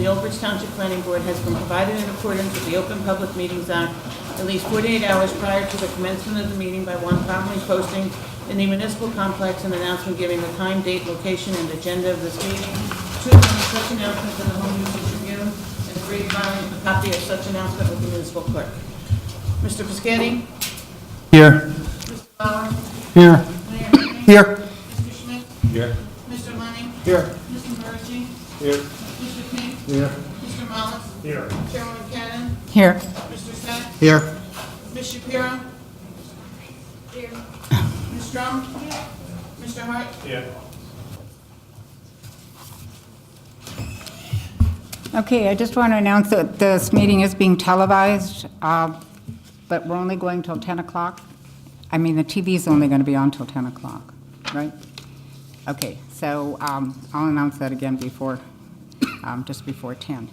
the Old Bridge Township Planning Board has been provided in accordance with the Open Public Meetings Act at least 48 hours prior to the commencement of the meeting by one promptly posting in the municipal complex an announcement giving the time, date, location, and agenda of this meeting. Two, on such announcement to the Home Usage Tribune, and three, filing a copy of such announcement with the municipal clerk. Mr. Piscatty? Here. Mr. Lauer? Here. Mayor Henry? Here. Mr. Schmidt? Here. Mr. Lenning? Here. Mr. Murphy? Here. Mr. King? Here. Mr. Mollis? Here. Chairwoman Cannon? Here. Mr. Set? Here. Ms. Shapiro? Here. Ms. Strum? Mr. Hart? Here. Okay, I just want to announce that this meeting is being televised, but we're only going till 10 o'clock. I mean, the TV is only going to be on till 10 o'clock, right? Okay, so I'll announce that again before, just before 10.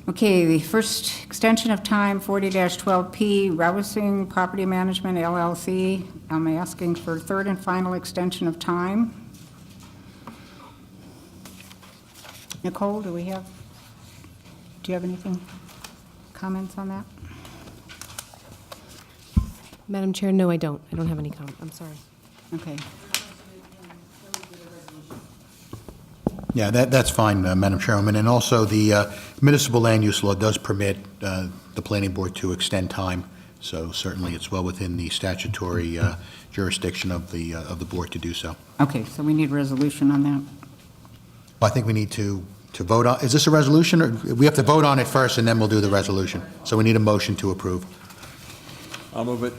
Okay, the first extension of time, 40-12P, Rousing Property Management LLC. I'm asking for third and final extension of time. Nicole, do you have anything, comments on that? Madam Chair, no, I don't. I don't have any comment. I'm sorry. Okay, Yeah, that's fine, Madam Chairwoman. And also, the municipal land use law does permit the planning board to extend time, so certainly it's well within the statutory jurisdiction of the board to do so. okay, so we need a resolution on that. I think we need to vote on, is this a resolution, or we have to vote on it first, and then we'll do the resolution? So we need a motion to approve. I'll move it.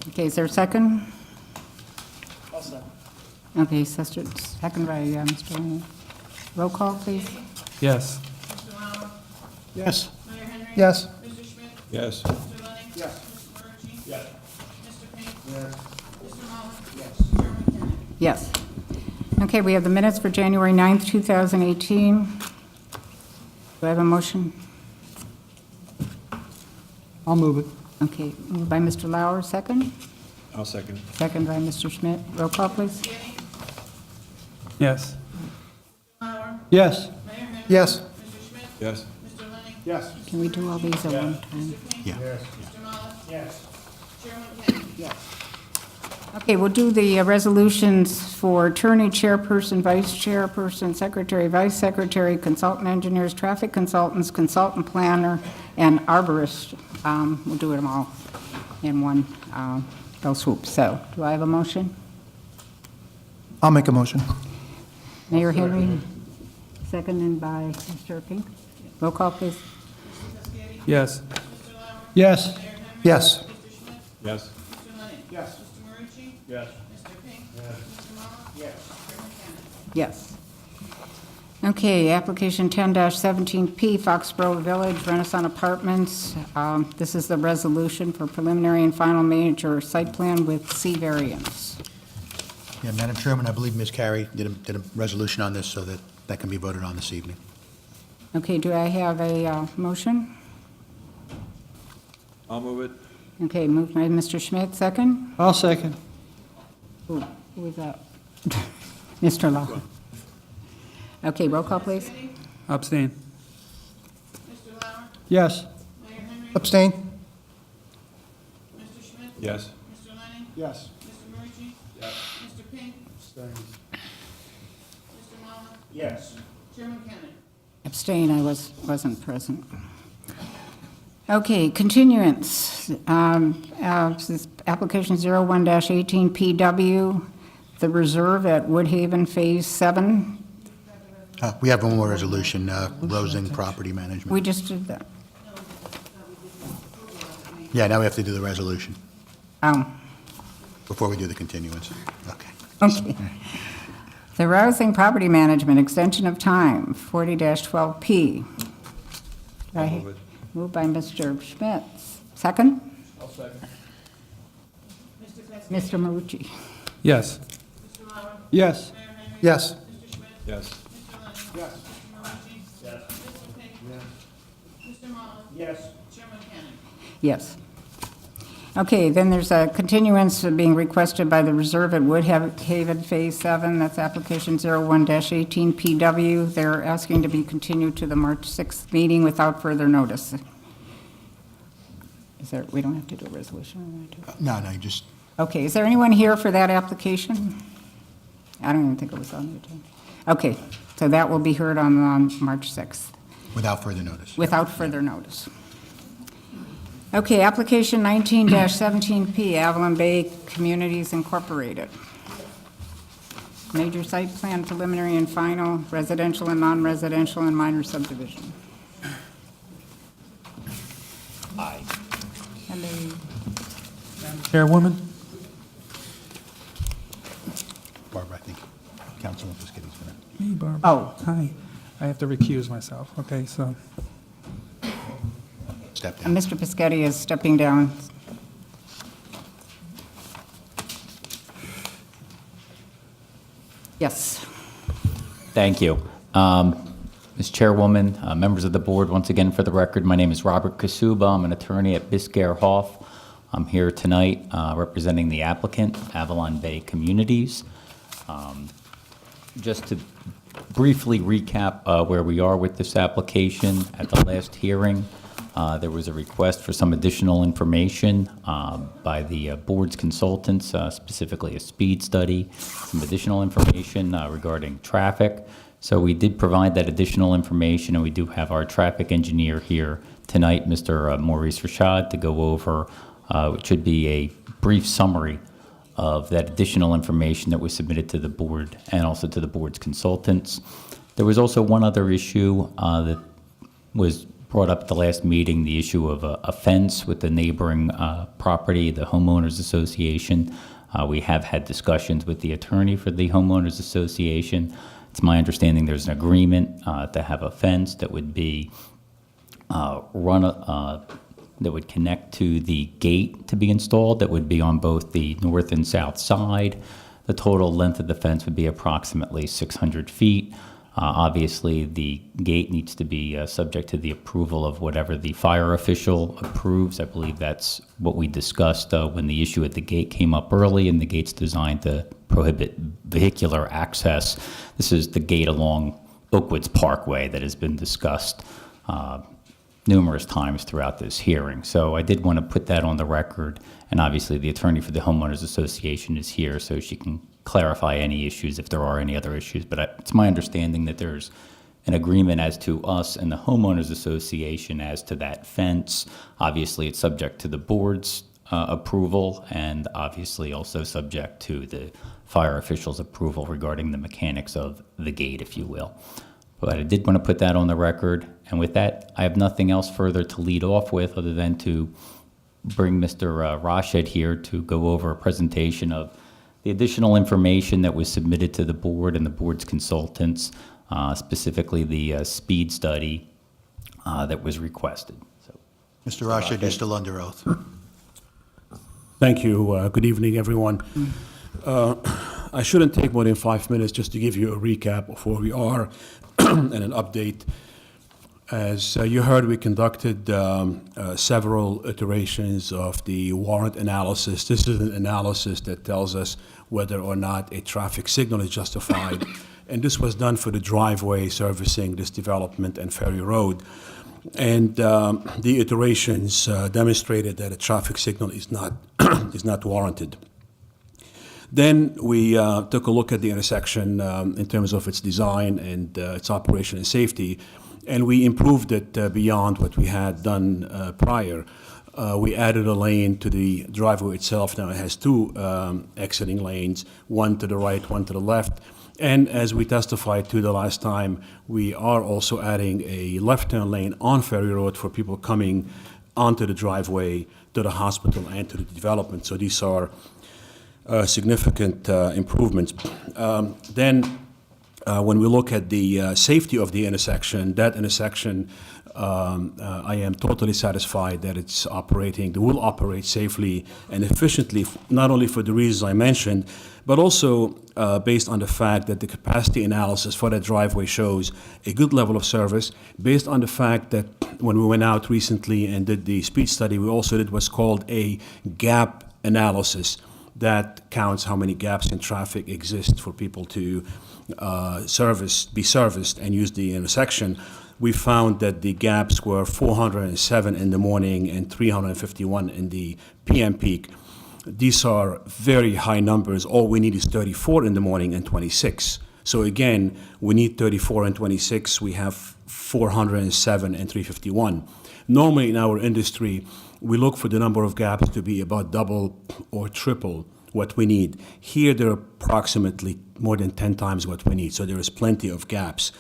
Okay, is there a second? I'll second. Okay, second by Mr. Lane. Roll call, please. Yes. Mr. Lauer? Yes. Mayor Henry? Yes. Mr. Schmidt? Yes. Mr. Lenning? Yes. Mr. Murphy? Yes. Mr. Pink? Yes. Mr. Mollis? Yes. Chairwoman Cannon? Yes. Okay, we have the minutes for January 9th, 2018. Do I have a motion? I'll move it. Okay, moved by Mr. Lauer, second. I'll second. Second by Mr. Schmidt. Roll call, please. Yes. Lauer? Yes. Mayor Henry? Yes. Mr. Schmidt? Yes. Mr. Lenning? Yes. Can we do all these at one time? Yeah. Mr. Mollis? Yes. Chairwoman Cannon? Okay, we'll do the resolutions for attorney, chairperson, vice chairperson, secretary, vice secretary, consultant engineers, traffic consultants, consultant planner, and arborist. We'll do them all in one fell swoop. So, do I have a motion? I'll make a motion. Mayor Henry, seconded by Mr. Pink. Roll call, please. Yes. Mr. Lauer? Yes. Mayor Henry? Yes. Mr. Schmidt? Yes. Mr. Lenning? Yes. Mr. Marucci? Yes. Mr. Pink? Mr. Mollis? Yes. Chairwoman Cannon? Yes. Okay, application 10-17P, Foxborough Village, Renaissance Apartments. This is the resolution for preliminary and final major site plan with C variance. Yeah, Madam Chairman, I believe Ms. Carey did a resolution on this, so that can be voted on this evening. Okay, do I have a motion? I'll move it. Okay, moved by Mr. Schmidt, second. I'll second. Who was that? Mr. Law. Okay, roll call, please. Abstain. Mr. Lauer? Yes. Mayor Henry? Abstain. Mr. Schmidt? Yes. Mr. Lenning? Yes. Mr. Marucci? Yes. Mr. Pink? Abstain. Mr. Mollis? Yes. Chairman Cannon? Abstain, I wasn't present. Okay, continuance. This is application 01-18 PW, the reserve at Woodhaven Phase 7. We have one more resolution, Rosing Property Management. We just did that. Yeah, now we have to do the resolution Oh, before we do the continuance. Okay. okay. The Rousing Property Management, extension of time, 40-12P. I'll move it. Moved by Mr. Schmidt. Second? I'll second. Mr. Marucci. Yes. Mr. Lauer? Yes. Mayor Henry? Yes. Mr. Schmidt? Yes. Mr. Lenning? Yes. Mr. Marucci? Yes. Mr. Pink? Yes. Mr. Mollis? Yes. Chairman Cannon? Yes. Okay, then there's a continuance being requested by the Reserve at Woodhaven Phase 7. That's application 01-18 PW. They're asking to be continued to the March 6th meeting without further notice. Is there, we don't have to do a resolution on that, do No, you just, we? Okay, is there anyone here for that application? I don't even think it was on the agenda. Okay, so that will be heard on March 6th. without further notice. Without further notice. Okay, application 19-17P, Avalon Bay Communities Incorporated. Major site plan preliminary and final, residential and non-residential, and minor subdivision. Aye. Hello. Chairwoman? Barbara, I think Councilman Piscotty's going to. Me, Barbara. Oh. Hi. I have to recuse myself, okay, so. step And down. Mr. Piscotty is stepping down. Yes. Thank you. Ms. Chairwoman, members of the board, once again, for the record, my name is Robert Kasuba. I'm an attorney at Biscayne Hoff. I'm here tonight representing the applicant, Avalon Bay Communities. Just to briefly recap where we are with this application, at the last hearing, there was a request for some additional information by the board's consultants, specifically a speed study, some additional information regarding traffic. So we did provide that additional information, and we do have our traffic engineer here tonight, Mr. Maurice Rashad, to go over what should be a brief summary of that additional information that was submitted to the board and also to the board's consultants. There was also one other issue that was brought up at the last meeting, the issue of a fence with the neighboring property, the homeowners association. We have had discussions with the attorney for the homeowners association. It's my understanding there's an agreement to have a fence that would be that would connect to the gate to be installed, that would be on both the north and south side. The total length of the fence would be approximately 600 feet. Obviously, the gate needs to be subject to the approval of whatever the fire official approves. I believe that's what we discussed when the issue at the gate came up early, and the gate's designed to prohibit vehicular access. This is the gate along Oakwoods Parkway that has been discussed numerous times throughout this hearing. So I did want to put that on the record, and obviously the attorney for the homeowners association is here so she can clarify any issues if there are any other issues. But it's my understanding that there's an agreement as to us and the homeowners association as to that fence. Obviously, it's subject to the board's approval, and obviously also subject to the fire official's approval regarding the mechanics of the gate, if you will. But I did want to put that on the record. And with that, I have nothing else further to lead off with other than to bring Mr. Rashad here to go over a presentation of the additional information that was submitted to the board and the board's consultants, specifically the speed study that was requested. So, Mr. Rashad, you're still under oath. Thank you. Good evening, everyone. I shouldn't take more than 5 minutes just to give you a recap of where we are and an update. As you heard, we conducted several iterations of the warrant analysis. This is an analysis that tells us whether or not a traffic signal is justified. And this was done for the driveway servicing this development and Ferry Road. And the iterations demonstrated that a traffic signal is not, is not warranted. Then we took a look at the intersection in terms of its design and its operation and safety, and we improved it beyond what we had done prior. We added a lane to the driveway itself. Now it has two exiting lanes, one to the right, one to the left. And as we testified to the last time, we are also adding a left-turn lane on Ferry Road for people coming onto the driveway to the hospital and to the development. So these are significant improvements. Then when we look at the safety of the intersection, that intersection I am totally satisfied that it will operate safely and efficiently, not only for the reasons I mentioned, but also based on the fact that the capacity analysis for that driveway shows a good level of service, based on the fact that when we went out recently and did the speed study, we also did what's called a gap analysis that counts how many gaps in traffic exist for people to be serviced and use the intersection. We found that the gaps were 407 in the morning and 351 in the PM peak. These are very high numbers. All we need is 34 in the morning and 26. So again, we need 34 and 26. We have 407 and 351. Normally in our industry, we look for the number of gaps to be about double or triple what we need. Here, they're approximately more than 10 times what we need, so there is plenty of gaps.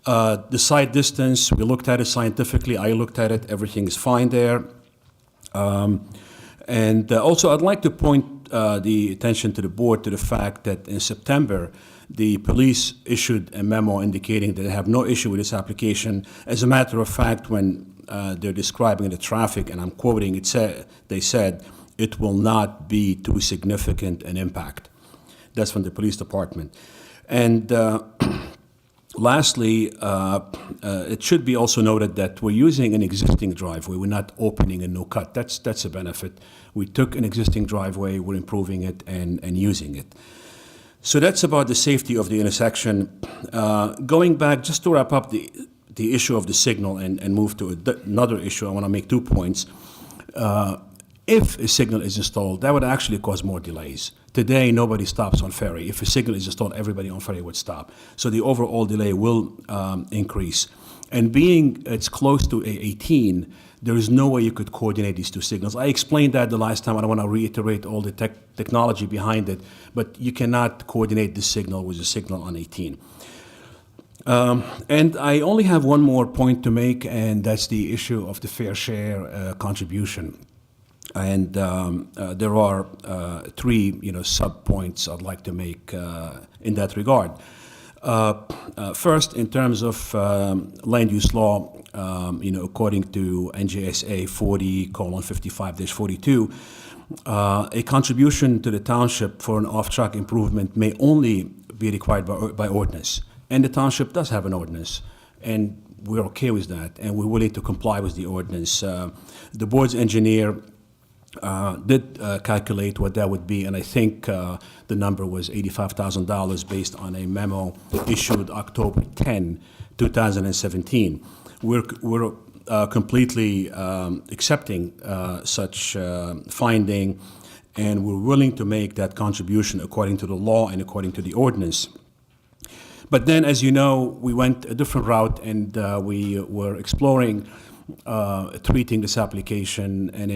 The site distance, we looked at it scientifically. I looked at it. Everything is fine there. And also, I'd like to point the attention to the board to the fact that in September, the police issued a memo indicating that they have no issue with this application. As a matter of fact, when they're describing the traffic, and I'm quoting, they said, "It will not be too significant an impact." That's from the police department. And lastly, it should be also noted that we're using an existing driveway. We're not opening a new cut. That's a benefit. We took an existing driveway, we're improving it and using it. So that's about the safety of the intersection. Going back, just to wrap up the issue of the signal and move to another issue, I want to make 2 points. If a signal is installed, that would actually cause more delays. Today, nobody stops on Ferry. If a signal is installed, everybody on Ferry would stop. So the overall delay will increase. And being it's close to A18, there is no way you could coordinate these two signals. I explained that the last time. I don't want to reiterate all the technology behind it, but you cannot coordinate the signal with a signal on 18. And I only have one more point to make, and that's the issue of the fair share contribution. And there are 3, sub-points I'd like to make in that regard. First, in terms of land use law, according to NJSA 40:55-42, a contribution to the township for an off-track improvement may only be required by ordinance. And the township does have an ordinance, and we're okay with that, and we're willing to comply with the ordinance. The board's engineer did calculate what that would be, and I think the number was $85,000 based on a memo issued October 10, 2017. We're completely accepting such finding, and we're willing to make that contribution according to the law and according to the ordinance. But then, as you know, we went a different route, and we were exploring treating this application in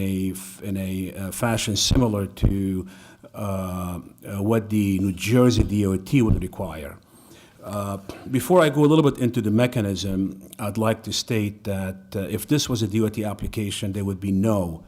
a fashion similar to what the New Jersey DOT would require. Before I go a little bit into the mechanism, I'd like to state that if this was a DOT application, there would be no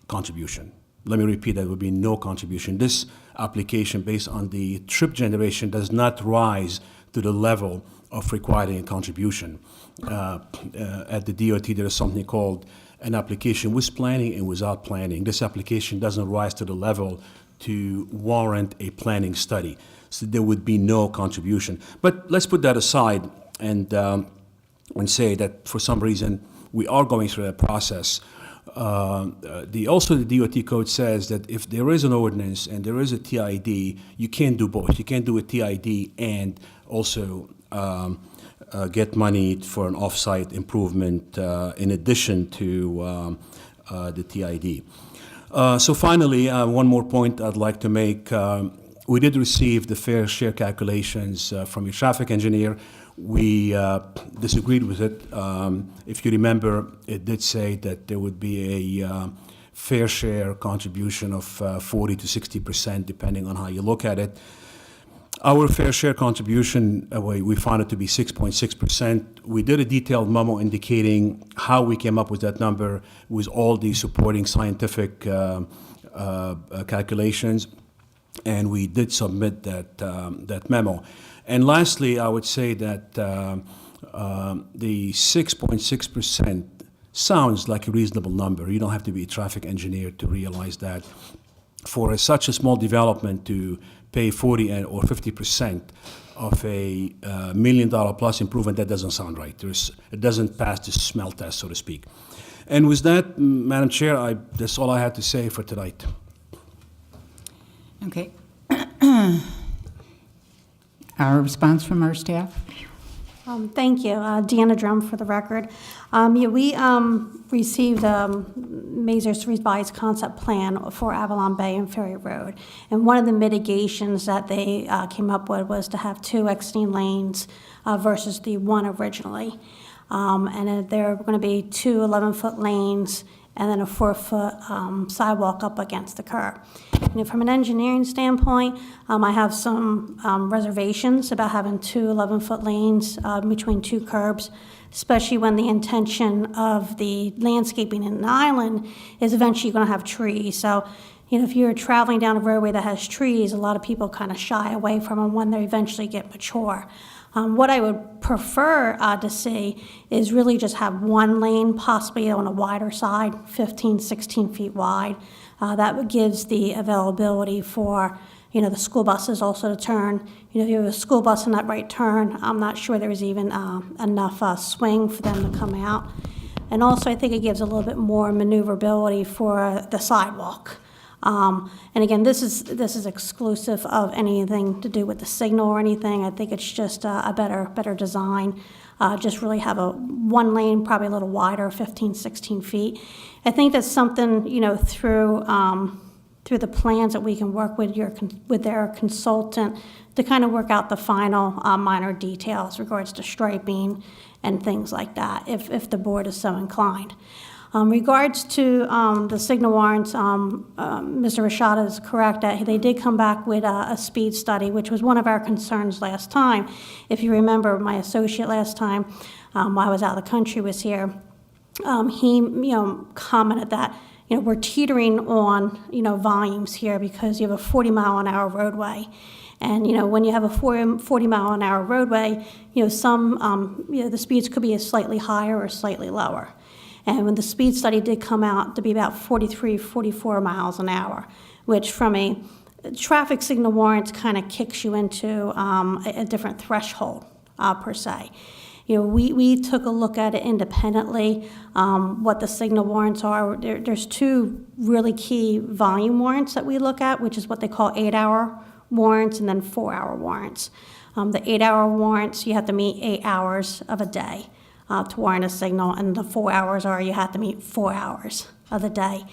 contribution. Let me repeat that, there would be no contribution. This application, based on the trip generation, does not rise to the level of requiring a contribution. At the DOT, there is something called an application with planning and without planning. This application doesn't rise to the level to warrant a planning study. So there would be no contribution. But let's put that aside and say that for some reason we are going through that process. Also, the DOT code says that if there is an ordinance and there is a TID, you can't do both. You can't do a TID and also get money for an off-site improvement in addition to the TID. So finally, one more point I'd like to make. We did receive the fair share calculations from your traffic engineer. We disagreed with it. If you remember, it did say that there would be a fair share contribution of 40 to 60%, depending on how you look at it. Our fair share contribution, we found it to be 6.6%. We did a detailed memo indicating how we came up with that number with all the supporting scientific calculations, and we did submit that memo. And lastly, I would say that The 6.6% sounds like a reasonable number. You don't have to be a traffic engineer to realize that for such a small development to pay 40 or 50% of a $1 million plus improvement, that doesn't sound right. It doesn't pass the smell test, so to speak. And with that, Madam Chair, that's all I had to say for tonight. Okay. Our response from our staff? Thank you. Deanna Drum for the record. We received Mazer's revised concept plan for Avalon Bay and Ferry Road. And one of the mitigations that they came up with was to have 2 exiting lanes versus the 1 originally. And there are going to be 2 11-foot lanes and then a 4-foot sidewalk up against the curb. From an engineering standpoint, I have some reservations about having 2 11-foot lanes between 2 curbs, especially when the intention of the landscaping in an island is eventually going to have trees. So, if you're traveling down a roadway that has trees, a lot of people kind of shy away from them when they eventually get mature. What I would prefer to see is really just have 1 lane, possibly on a wider side, 15, 16 feet wide. That gives the availability for, the school buses also to turn. If you have a school bus in that right turn, I'm not sure there's even enough swing for them to come out. And also, I think it gives a little bit more maneuverability for the sidewalk. And again, this is exclusive of anything to do with the signal or anything. I think it's just a better design. Just really have a 1 lane, probably a little wider, 15, 16 feet. I think that's something, through the plans that we can work with their consultant to kind of work out the final minor details regards to striping and things like that, if the board is so inclined. Regards to the signal warrants, Mr. Rashada is correct that they did come back with a speed study, which was one of our concerns last time. If you remember, my associate last time, while I was out of the country, was here. He, commented that, we're teetering on, volumes here because you have a 40-mile-an-hour roadway. And, when you have a 40-mile-an-hour roadway, some, the speeds could be slightly higher or slightly lower. And when the speed study did come out to be about 43, 44 miles an hour, which from a traffic signal warrant kind of kicks you into a different threshold, per se. We took a look at it independently, what the signal warrants are. There's 2 really key volume warrants that we look at, which is what they call 8-hour warrants and then 4-hour warrants. The 8-hour warrants, you have to meet 8 hours of a day to warrant a signal, and the 4 hours are you have to meet 4 hours of the day.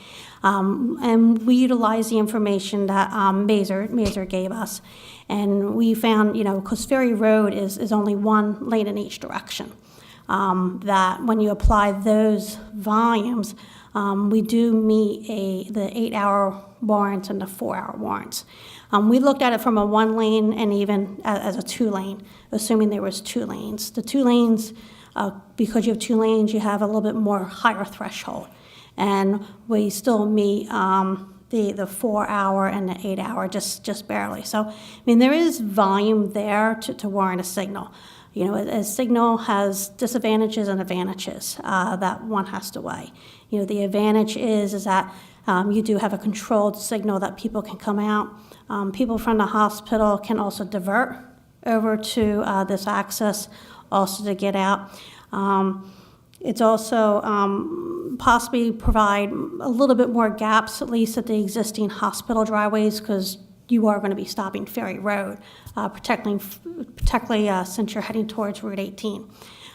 And we utilize the information that Mazer gave us. And we found, because Ferry Road is only 1 lane in each direction, that when you apply those volumes, we do meet the 8-hour warrants and the 4-hour warrants. We looked at it from a 1 lane and even as a 2 lane, assuming there was 2 lanes. The 2 lanes, because you have 2 lanes, you have a little bit more higher threshold. And we still meet the 4-hour and the 8-hour just barely. So, there is volume there to warrant a signal. A signal has disadvantages and advantages that one has to weigh. The advantage is that you do have a controlled signal that people can come out. People from the hospital can also divert over to this access also to get out. It's also possibly provide a little bit more gaps, at least at the existing hospital driveways, because you are going to be stopping Ferry Road, particularly since you're heading towards Route 18.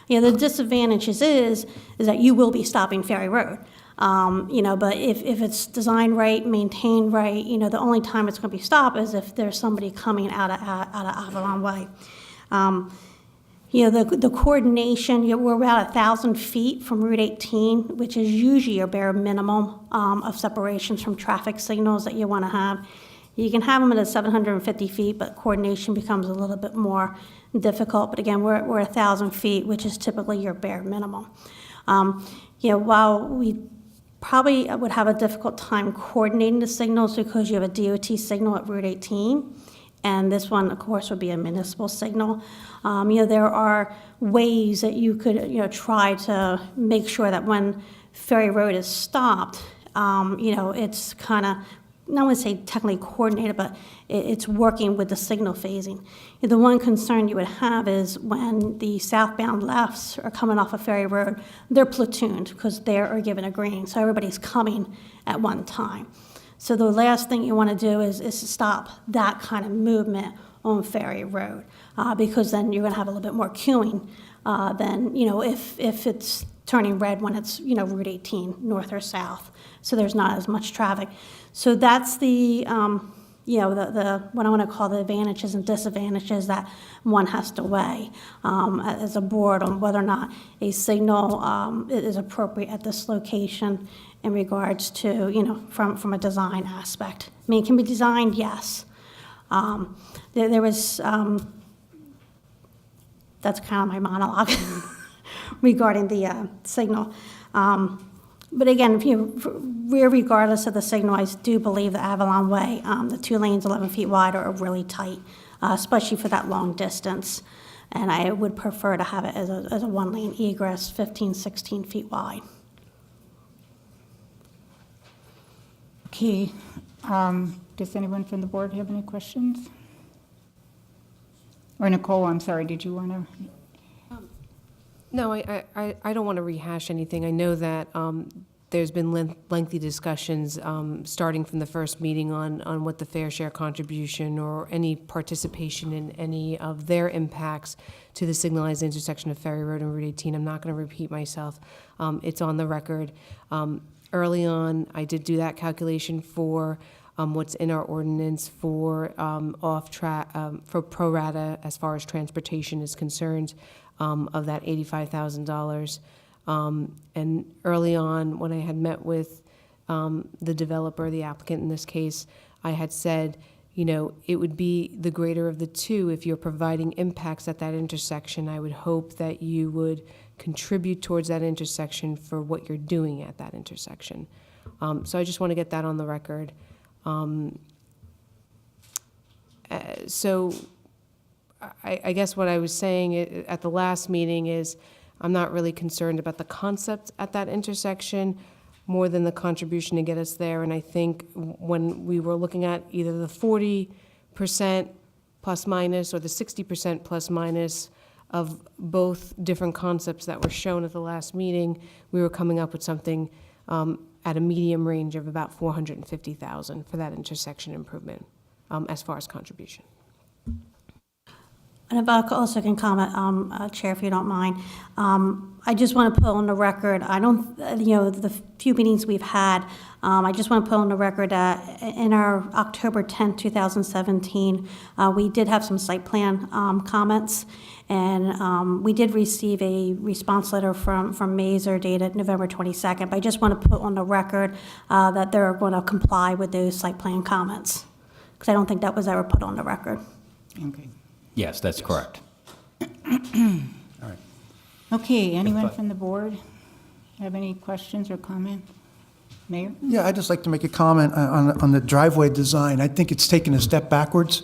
The disadvantages is that you will be stopping Ferry Road. But if it's designed right, maintained right, the only time it's going to be stopped is if there's somebody coming out of Avalon Way. The coordination, we're about 1,000 feet from Route 18, which is usually your bare minimum of separations from traffic signals that you want to have. You can have them at 750 feet, but coordination becomes a little bit more difficult. But again, we're 1,000 feet, which is typically your bare minimum. While we probably would have a difficult time coordinating the signals because you have a DOT signal at Route 18, and this one, of course, would be a municipal signal. There are ways that you could, try to make sure that when Ferry Road is stopped, it's kind of, I wouldn't say technically coordinated, but it's working with the signal phasing. The one concern you would have is when the southbound lefts are coming off of Ferry Road, they're platooned because they are given a green, so everybody's coming at one time. So the last thing you want to do is to stop that kind of movement on Ferry Road, because then you're going to have a little bit more queuing than, if it's turning red when it's, Route 18, north or south. So there's not as much traffic. So that's the what I want to call the advantages and disadvantages that one has to weigh as a board on whether or not a signal is appropriate at this location in regards to, from a design aspect. I mean, it can be designed, yes. There was, that's kind of my monologue regarding the signal. But again, regardless of the signal, I do believe the Avalon Way, the 2 lanes 11 feet wide are really tight, especially for that long distance. And I would prefer to have it as a 1-lane egress, 15, 16 feet wide. Okay. Does anyone from the board have any questions? Or Nicole, I'm sorry, did you want to? No, I don't want to rehash anything. I know that there's been lengthy discussions starting from the first meeting on what the fair share contribution or any participation in any of their impacts to the signalized intersection of Ferry Road and Route 18. I'm not going to repeat myself. It's on the record. Early on, I did do that calculation for what's in our ordinance for for pro rata as far as transportation is concerned. Of that $85,000. And early on, when I had met with the developer, the applicant in this case, I had said, it would be the greater of the two. If you're providing impacts at that intersection, I would hope that you would contribute towards that intersection for what you're doing at that intersection. So I just want to get that on the record. I guess what I was saying at the last meeting is I'm not really concerned about the concept at that intersection more than the contribution to get us there. And I think when we were looking at either the 40% plus minus or the 60% plus minus of both different concepts that were shown at the last meeting, we were coming up with something at a medium range of about $450,000 for that intersection improvement as far as contribution. And if I also can comment, Chair, if you don't mind, I just want to put on the record, the few meetings we've had, I just want to put on the record that in our October 10th, 2017, we did have some site plan comments, and we did receive a response letter from Mazer dated November 22nd, but I just want to put on the record that they're going to comply with those site plan comments, because I don't think that was ever put on the record. Okay. Yes, that's correct. Okay, anyone from the board have any questions or comments? Mayor? Yeah, I'd just like to make a comment on the driveway design. I think it's taken a step backwards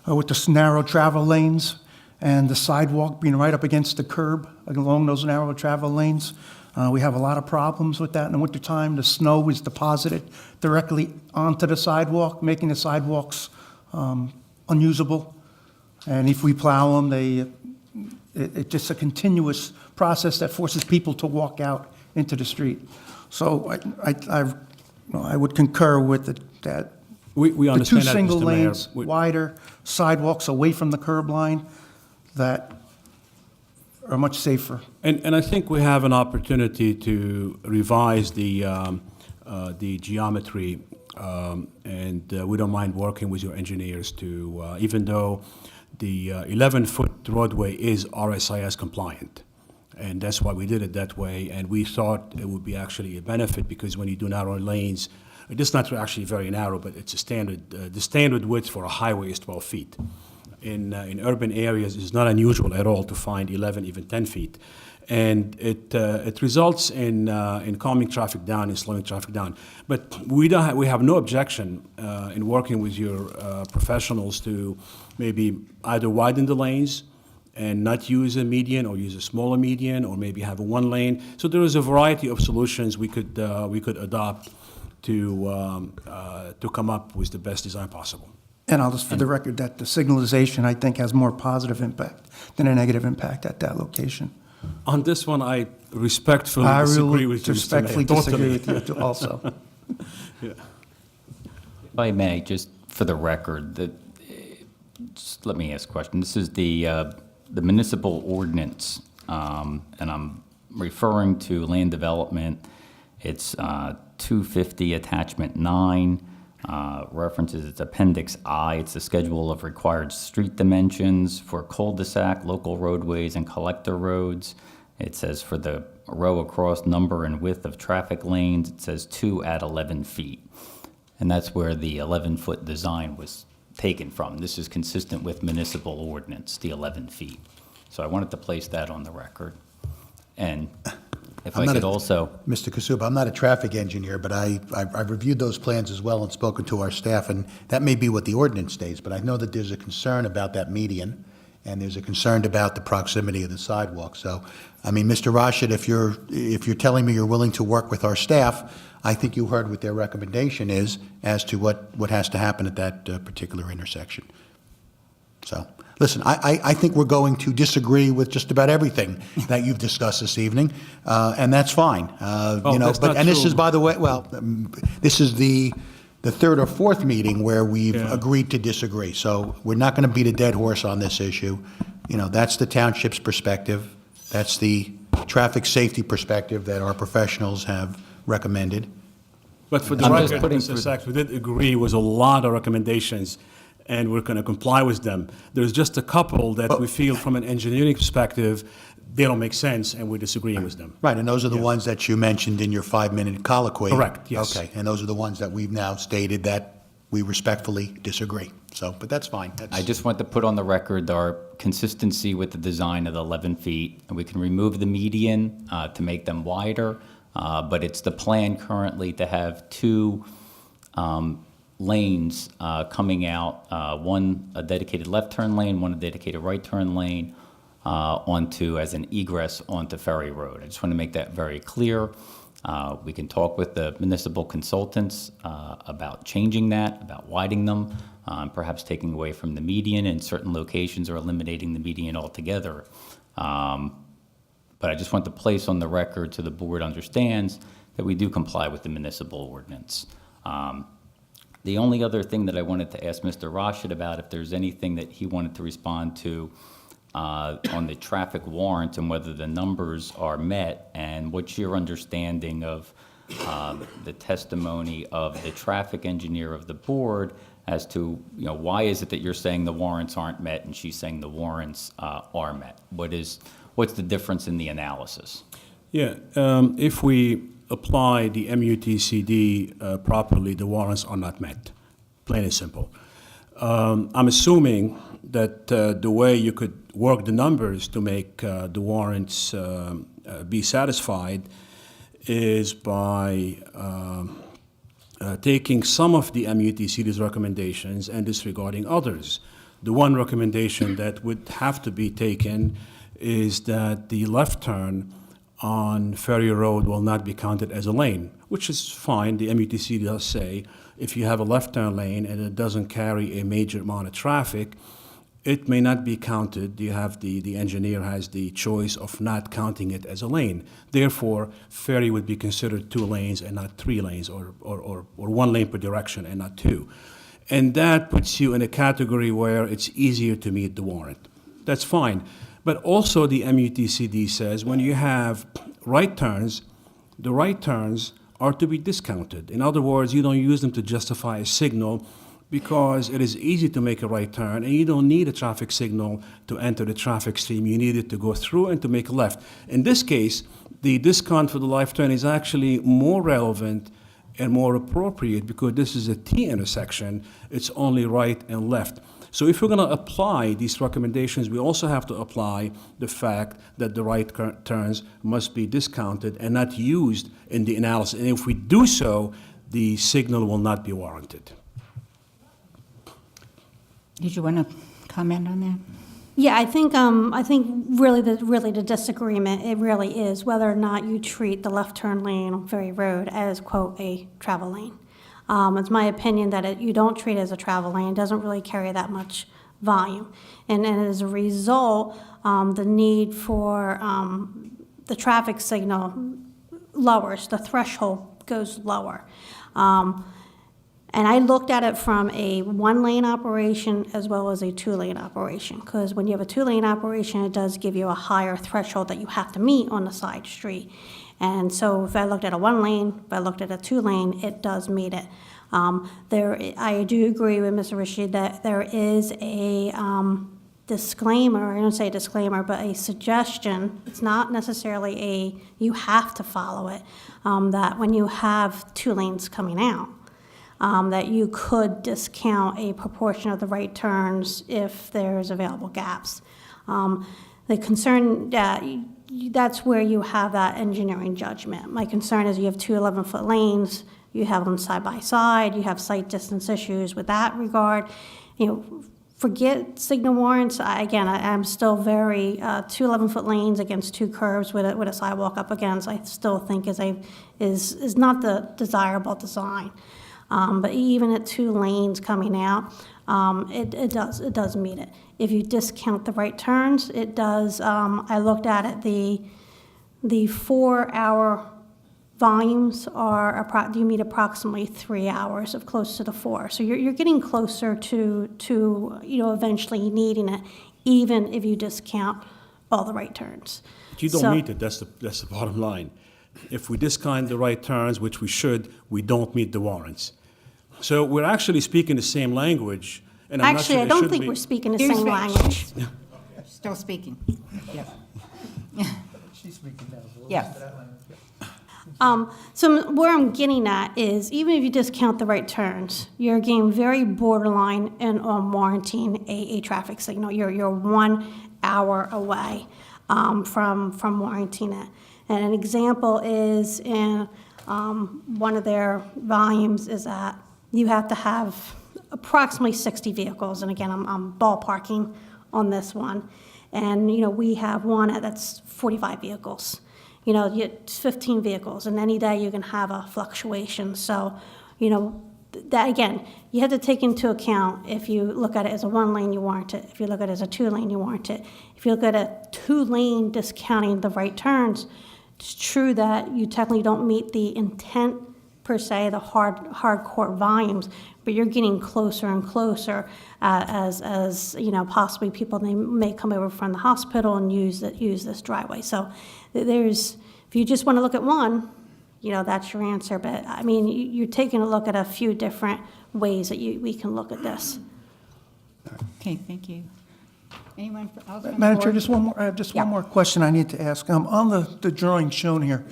with the narrow travel lanes and the sidewalk being right up against the curb along those narrow travel lanes. We have a lot of problems with that in the wintertime. The snow is deposited directly onto the sidewalk, making the sidewalks unusable. And if we plow them, it's just a continuous process that forces people to walk out into the street. So I would concur with that. We understand that, The 2 single Mr. Mayor. lanes, wider sidewalks away from the curb line that are much safer. And I think we have an opportunity to revise the geometry, and we don't mind working with your engineers to, even though the 11-foot roadway is RSIS compliant, and that's why we did it that way, and we thought it would be actually a benefit, because when you do narrow lanes, it's not actually very narrow, but it's a standard, the standard width for a highway is 12 feet. In urban areas, it's not unusual at all to find 11, even 10 feet. and it results in calming traffic down and slowing traffic down. But we have no objection in working with your professionals to maybe either widen the lanes and not use a median, or use a smaller median, or maybe have a one lane. So there is a variety of solutions we could adopt to come up with the best design possible. And I'll just, for the record, that the signalization, I think, has more positive impact than a negative impact at that location. On this one, I respectfully I disagree really with you. Mr. respectfully Mayor. disagree Totally. with you also. Yeah. If I may, just for the record, just let me ask a question. This is the municipal ordinance, and I'm referring to land development. It's 250 Attachment 9, references its Appendix I. It's the schedule of required street dimensions for cul-de-sac, local roadways, and collector roads. It says for the row across number and width of traffic lanes, it says 2 at 11 feet. And that's where the 11-foot design was taken from. This is consistent with municipal ordinance, the 11 feet. So I wanted to place that on the record. And if I'm I not could a- also, Mr. Kasuba, I'm not a traffic engineer, but I've reviewed those plans as well and spoken to our staff, and that may be what the ordinance states, but I know that there's a concern about that median, and there's a concern about the proximity of the sidewalk. So, I mean, Mr. Rashid, if you're telling me you're willing to work with our staff, I think you heard what their recommendation is as to what has to happen at that particular intersection. So, listen, I think we're going to disagree with just about everything that you've discussed this evening, and that's fine. You know, that's not and this true. is, by the way, this is the third or fourth meeting where we've Yeah. agreed to disagree. So we're not going to beat a dead horse on this issue. You know, that's the township's perspective. That's the traffic safety perspective that our professionals have recommended. But for the I'm just record, putting Mr. through- Sachs, we did agree with a lot of recommendations, and we're going to comply with them. There's just a couple that we feel from an engineering perspective, they don't make sense, and we're disagreeing with them. Right, and those are the Yeah. ones that you mentioned in your 5-minute colloquy. Correct, yes. Okay, and those are the ones that we've now stated that we respectfully disagree. So, but that's fine. I just want to put on the record our consistency with the design of the 11 feet. And we can remove the median to make them wider, but it's the plan currently to have two lanes coming out, one a dedicated left turn lane, one a dedicated right turn lane, onto, as an egress onto Ferry Road. I just want to make that very clear. We can talk with the municipal consultants about changing that, about widening them, perhaps taking away from the median in certain locations or eliminating the median altogether. But I just want to place on the record so the board understands that we do comply with the municipal ordinance. The only other thing that I wanted to ask Mr. Rashid about, if there's anything that he wanted to respond to on the traffic warrant and whether the numbers are met, and what's your understanding of the testimony of the traffic engineer of the board as to, you know, why is it that you're saying the warrants aren't met and she's saying the warrants are met? What's the difference in the analysis? Yeah, if we apply the MUTCD properly, the warrants are not met, plain and simple. I'm assuming that the way you could work the numbers to make the warrants be satisfied is by taking some of the MUTCD's recommendations and disregarding others. The one recommendation that would have to be taken is that the left turn on Ferry Road will not be counted as a lane, which is fine. The MUTC does say if you have a left turn lane and it doesn't carry a major amount of traffic, it may not be counted. You have the engineer has the choice of not counting it as a lane. Therefore, Ferry would be considered 2 lanes and not 3 lanes, or 1 lane per direction and not 2. And that puts you in a category where it's easier to meet the warrant. That's fine. But also the MUTCD says when you have right turns, the right turns are to be discounted. In other words, you don't use them to justify a signal because it is easy to make a right turn and you don't need a traffic signal to enter the traffic stream. You need it to go through and to make a left. In this case, the discount for the left turn is actually more relevant and more appropriate because this is a T intersection. It's only right and left. So if we're going to apply these recommendations, we also have to apply the fact that the right turns must be discounted and not used in the analysis. And if we do so, the signal will not be warranted. Did you want to comment on that? Yeah, I think really the disagreement, it really is whether or not you treat the left turn lane on Ferry Road as, quote, a travel lane. It's my opinion that you don't treat it as a travel lane. It doesn't really carry that much volume. And as a result, the need for the traffic signal lowers, the threshold goes lower. And I looked at it from a one-lane operation as well as a two-lane operation, because when you have a two-lane operation, it does give you a higher threshold that you have to meet on the side street. And so if I looked at a one-lane, if I looked at a two-lane, it does meet it. I do agree with Mr. Rashid that there is a disclaimer, I don't say disclaimer, but a suggestion, it's not necessarily you have to follow it, that when you have two lanes coming out, that you could discount a proportion of the right turns if there's available gaps. The concern that's where you have that engineering judgment. My concern is you have two 11-foot lanes, you have them side by side, you have sight distance issues with that regard. Forget signal warrants. I'm still very, two 11-foot lanes against two curbs with a sidewalk up against, I still think is not the desirable design. But even at two lanes coming out, it does meet it. If you discount the right turns, it does. I looked at it. The 4-hour volumes you meet approximately 3 hours of close to the 4. So you're getting closer to eventually needing it, even if you discount all the right turns. But you don't meet it, that's the bottom line. If we discount the right turns, which we should, we don't meet the warrants. So we're actually speaking the same language, and I'm not sure Actually, I it don't should think be. we're speaking the You're same spe- language. Still speaking. Yes. She's speaking now. Yes. So where I'm getting at is, even if you discount the right turns, you're getting very borderline on warranting a traffic signal. You're 1 hour away from warranting it. And an example is in one of their volumes is that you have to have approximately 60 vehicles. And again, I'm ballparking on this one. And, we have one that's 45 vehicles. You get 15 vehicles, and any day you can have a fluctuation. So, that again, you have to take into account if you look at it as a one lane, you warrant it. If you look at it as a two lane, you warrant it. If you look at a two lane discounting the right turns, it's true that you technically don't meet the intent per se, the hardcore volumes, but you're getting closer and closer as possibly people they may come over from the hospital and use this driveway. So if you just want to look at one, that's your answer. But I mean, you're taking a look at a few different ways that we can look at this. Okay, thank you. Anyone else from the Madam Chair, board? I have just Yeah. one more question I need to ask. On the drawing shown here,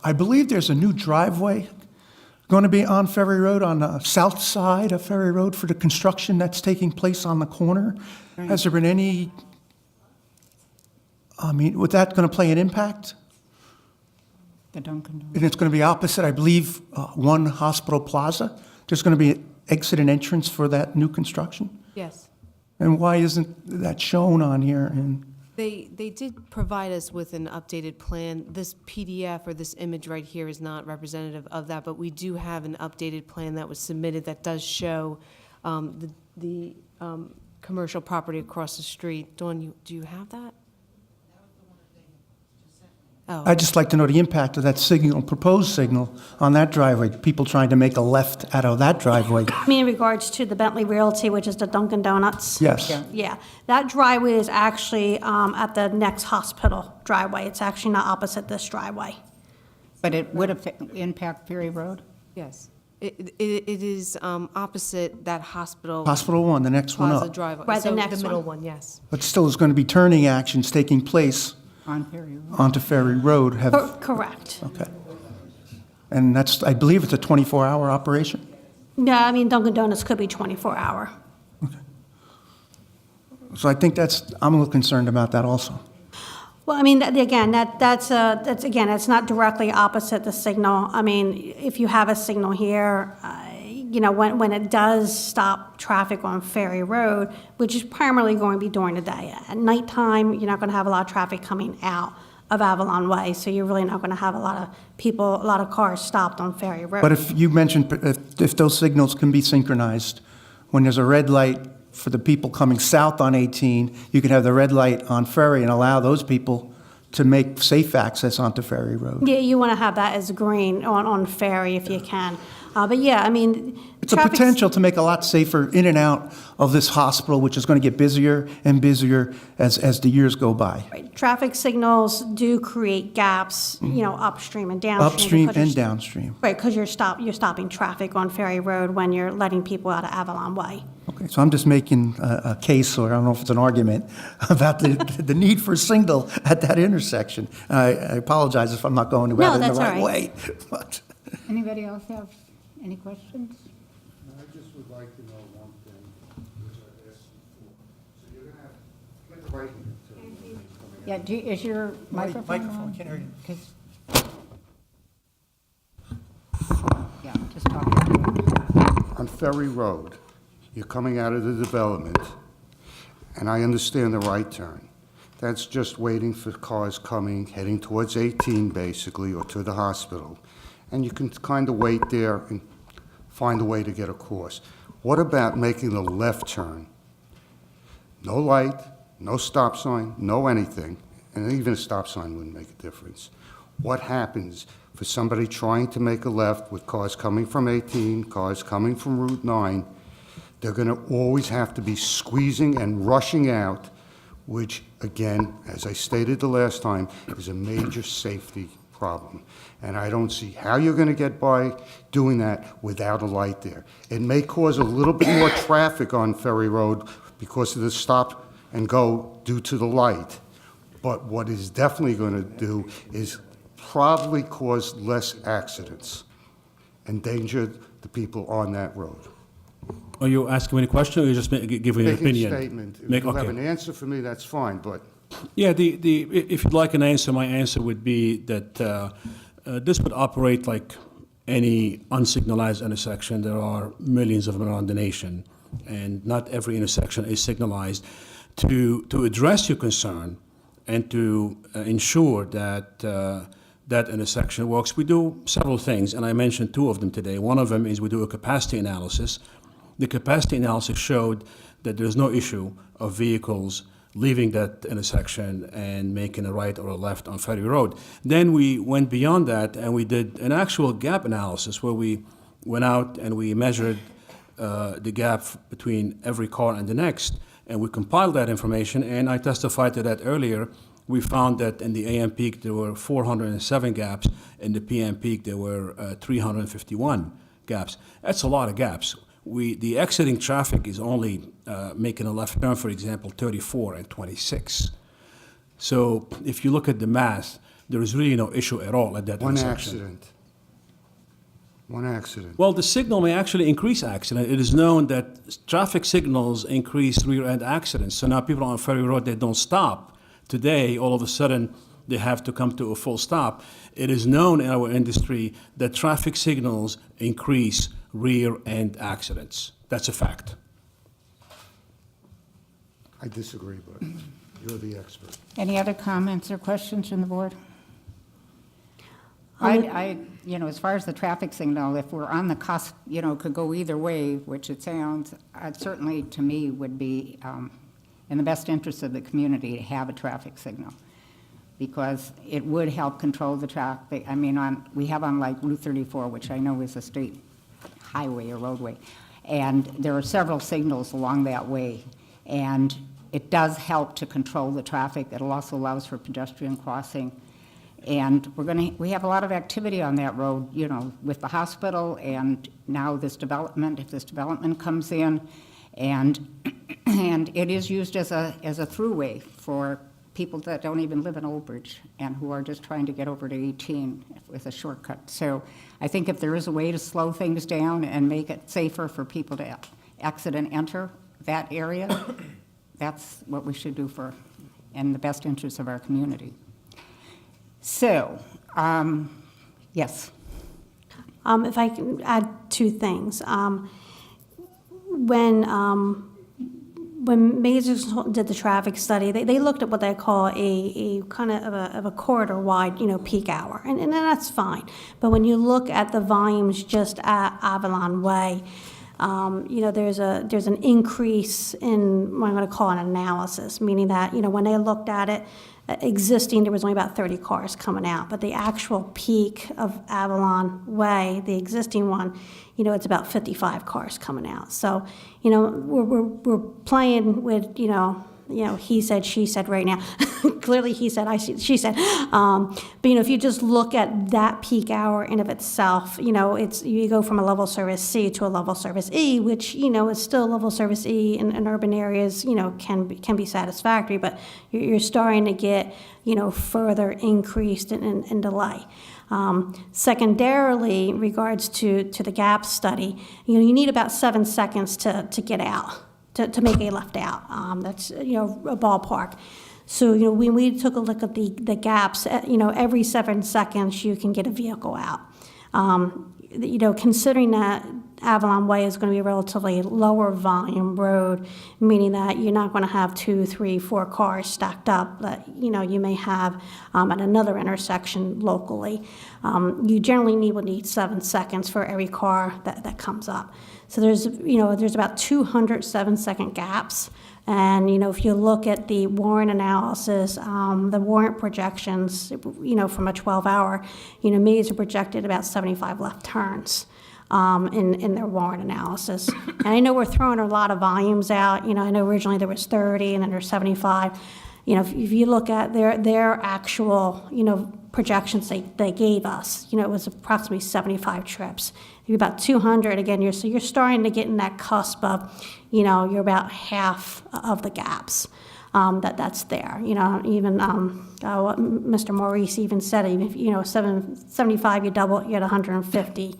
I believe there's a new driveway going to be on Ferry Road, on the south side of Ferry Road for the construction that's taking place on the corner. Has there been any, was that going to play an impact? The Dunkin' Donuts. And it's going to be opposite, I believe, One Hospital Plaza? There's going to be an exit and entrance for that new construction? Yes. And why isn't that shown on here? And They did provide us with an updated plan. This PDF or this image right here is not representative of that, but we do have an updated plan that was submitted that does show the commercial property across the street. Dawn, do you have that? Oh, I'd just like to know the impact of that signal, proposed signal, on that driveway, people trying to make a left out of that driveway. I mean, in regards to the Bentley Realty, which is the Dunkin' Donuts? Yes. Yeah, that driveway is actually at the next hospital driveway. It's actually not opposite this driveway. But it would impact Ferry Road? yes. It is opposite that hospital Hospital One, the next one plaza up. driveway. Right, the So next the middle one. one, yes. But still, there's going to be turning actions taking place On Ferry Road. onto Ferry Road. Correct. Okay. And that's, I believe it's a 24-hour operation? No, I mean, Dunkin' Donuts could be 24-hour. So I think I'm a little concerned about that also. Well, I mean, that's not directly opposite the signal. I mean, if you have a signal here, when it does stop traffic on Ferry Road, which is primarily going to be during the day. At nighttime, you're not going to have a lot of traffic coming out of Avalon Way, so you're really not going to have a lot of cars stopped on Ferry Road. But if you mentioned, if those signals can be synchronized, when there's a red light for the people coming south on 18, you could have the red light on Ferry and allow those people to make safe access onto Ferry Road. Yeah, you want to have that as green on Ferry if you can. But yeah, I mean. It's a potential to make a lot safer in and out of this hospital, which is going to get busier and busier as the years go by. Right. Traffic signals do create gaps, upstream and downstream. Upstream because and downstream. Right, because you're stopping traffic on Ferry Road when you're letting people out of Avalon Way. Okay, so I'm just making a case, or I don't know if it's an argument, about the need for a signal at that intersection. I apologize if I'm not going about it in the that's all right right. way. But Anybody else have any questions? I just would like to know one thing, which I asked before. So you're gonna have, get the right here, too. Yeah, is your microphone Microphone, on? can't hear you. 'Cause- Yeah, just talk. On Ferry Road, you're coming out of the development, and I understand the right turn. That's just waiting for cars coming, heading towards 18 basically, or to the hospital. And you can kind of wait there and find a way to get across. What about making the left turn? No light, no stop sign, no anything, and even a stop sign wouldn't make a difference. What happens for somebody trying to make a left with cars coming from 18, cars coming from Route 9? They're going to always have to be squeezing and rushing out, which, again, as I stated the last time, is a major safety problem. And I don't see how you're going to get by doing that without a light there. It may cause a little bit more traffic on Ferry Road because of the stop and go due to the light. But what is definitely going to do is probably cause less accidents, endanger the people on that road. Are you asking me a question, or you just giving an Make a opinion? statement. If Make- you have okay. an answer for me, that's fine, but Yeah, if you'd like an answer, my answer would be that this would operate like any unsignalized intersection. There are millions of them around the nation, and not every intersection is signalized. To address your concern and to ensure that that intersection works, we do several things, and I mentioned two of them today. One of them is we do a capacity analysis. The capacity analysis showed that there's no issue of vehicles leaving that intersection and making a right or a left on Ferry Road. Then we went beyond that and we did an actual gap analysis where we went out and we measured the gap between every car and the next, and we compiled that information, and I testified to that earlier. We found that in the AM peak there were 407 gaps, in the PM peak there were 351 gaps. That's a lot of gaps. The exiting traffic is only making a left turn, for example, 34 and 26. So if you look at the math, there is really no issue at all at that one intersection. accident. One accident. Well, the signal may actually increase accident. It is known that traffic signals increase rear-end accidents. So now people on Ferry Road, they don't stop. Today, all of a sudden, they have to come to a full stop. It is known in our industry that traffic signals increase rear-end accidents. That's a fact. I disagree, but you're the expert. Any other comments or questions from the board? As far as the traffic signal, if we're on the cusp, it could go either way, which it sounds, certainly to me would be in the best interest of the community to have a traffic signal, because it would help control the traffic. I mean, we have on like Route 34, which I know is a state highway or roadway, and there are several signals along that way, and it does help to control the traffic. It also allows for pedestrian crossing. And we have a lot of activity on that road, with the hospital and now this development, if this development comes in. And it is used as a throughway for people that don't even live in Old Bridge and who are just trying to get over to 18 with a shortcut. So I think if there is a way to slow things down and make it safer for people to exit and enter that area, That's what we should do for, in the best interest of our community. So, yes. If I can add two things. When Mazars did the traffic study, they looked at what they call a kind of a corridor-wide, peak hour, and that's fine. But when you look at the volumes just at Avalon Way, there's an increase in what I'm going to call an analysis, meaning that, when they looked at it, existing, there was only about 30 cars coming out, but the actual peak of Avalon Way, the existing one, it's about 55 cars coming out. So, we're playing with, he said, she said right now. Clearly he said, she said. But, if you just look at that peak hour in of itself, you go from a level service C to a level service E, which, is still level service E in urban areas, can be satisfactory, but you're starting to get, further increased in delay. Secondarily, in regards to the gap study, you need about 7 seconds to get out, to make a left out. That's, a ballpark. So, when we took a look at the gaps, every 7 seconds you can get a vehicle out. Considering that Avalon Way is going to be a relatively lower volume road, meaning that you're not going to have 2, 3, 4 cars stacked up that, you may have at another intersection locally. You generally will need 7 seconds for every car that comes up. So there's about 200 7-second gaps. And, if you look at the warrant analysis, the warrant projections, from a 12-hour, Mazars projected about 75 left turns in their warrant analysis. And I know we're throwing a lot of volumes out. I know originally there was 30 and then there's 75. If you look at their actual, projections they gave us, it was approximately 75 trips. You're about 200, again, you're starting to get in that cusp of, you're about half of the gaps that's there. Even what Mr. Maurice even said, even if, 75, you double, you get 150.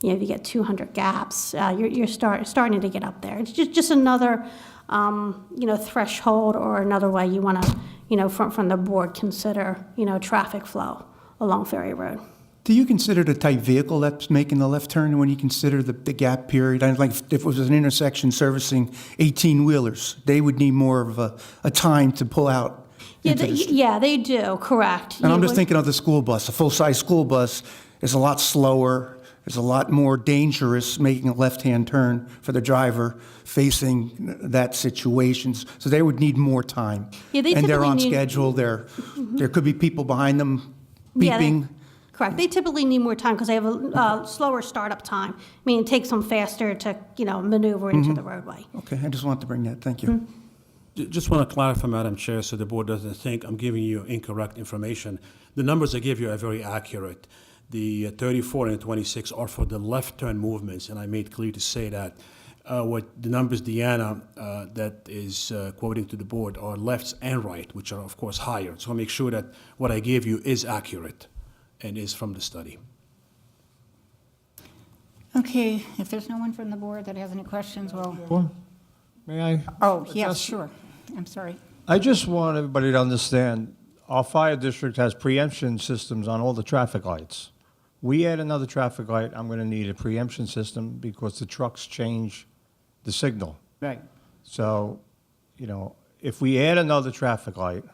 If you get 200 gaps, you're starting to get up there. It's just another, threshold or another way you want to, from the board, consider, traffic flow along Ferry Road. Do you consider the type vehicle that's making the left turn when you consider the gap period? Like if it was an intersection servicing 18-wheelers, they would need more of a time to pull out. Yeah, they do, correct. And I'm just thinking of the school bus. A full-size school bus is a lot slower, is a lot more dangerous making a left-hand turn for the driver facing that situation. So they would need more time. Yeah, they and they're typically on need- schedule. There could be people behind them beeping. Correct. They typically need more time because they have a slower startup time. It takes them faster to, maneuver into the roadway. Okay, I just wanted to bring that. Thank you. Just want to clarify, Madam Chair, so the board doesn't think I'm giving you incorrect information. The numbers I give you are very accurate. The 34 and 26 are for the left turn movements, and I made clear to say that. What the numbers Deanna that is quoting to the board are lefts and right, which are of course higher. So I'll make sure that what I gave you is accurate and is from the study. Okay, if there's no one from the board that has any questions, well, May I? oh, yes, Just- sure. I'm sorry. I just want everybody to understand, our fire district has preemption systems on all the traffic lights. We add another traffic light, I'm going to need a preemption system because the trucks change the signal. Right. So, if we add another traffic light,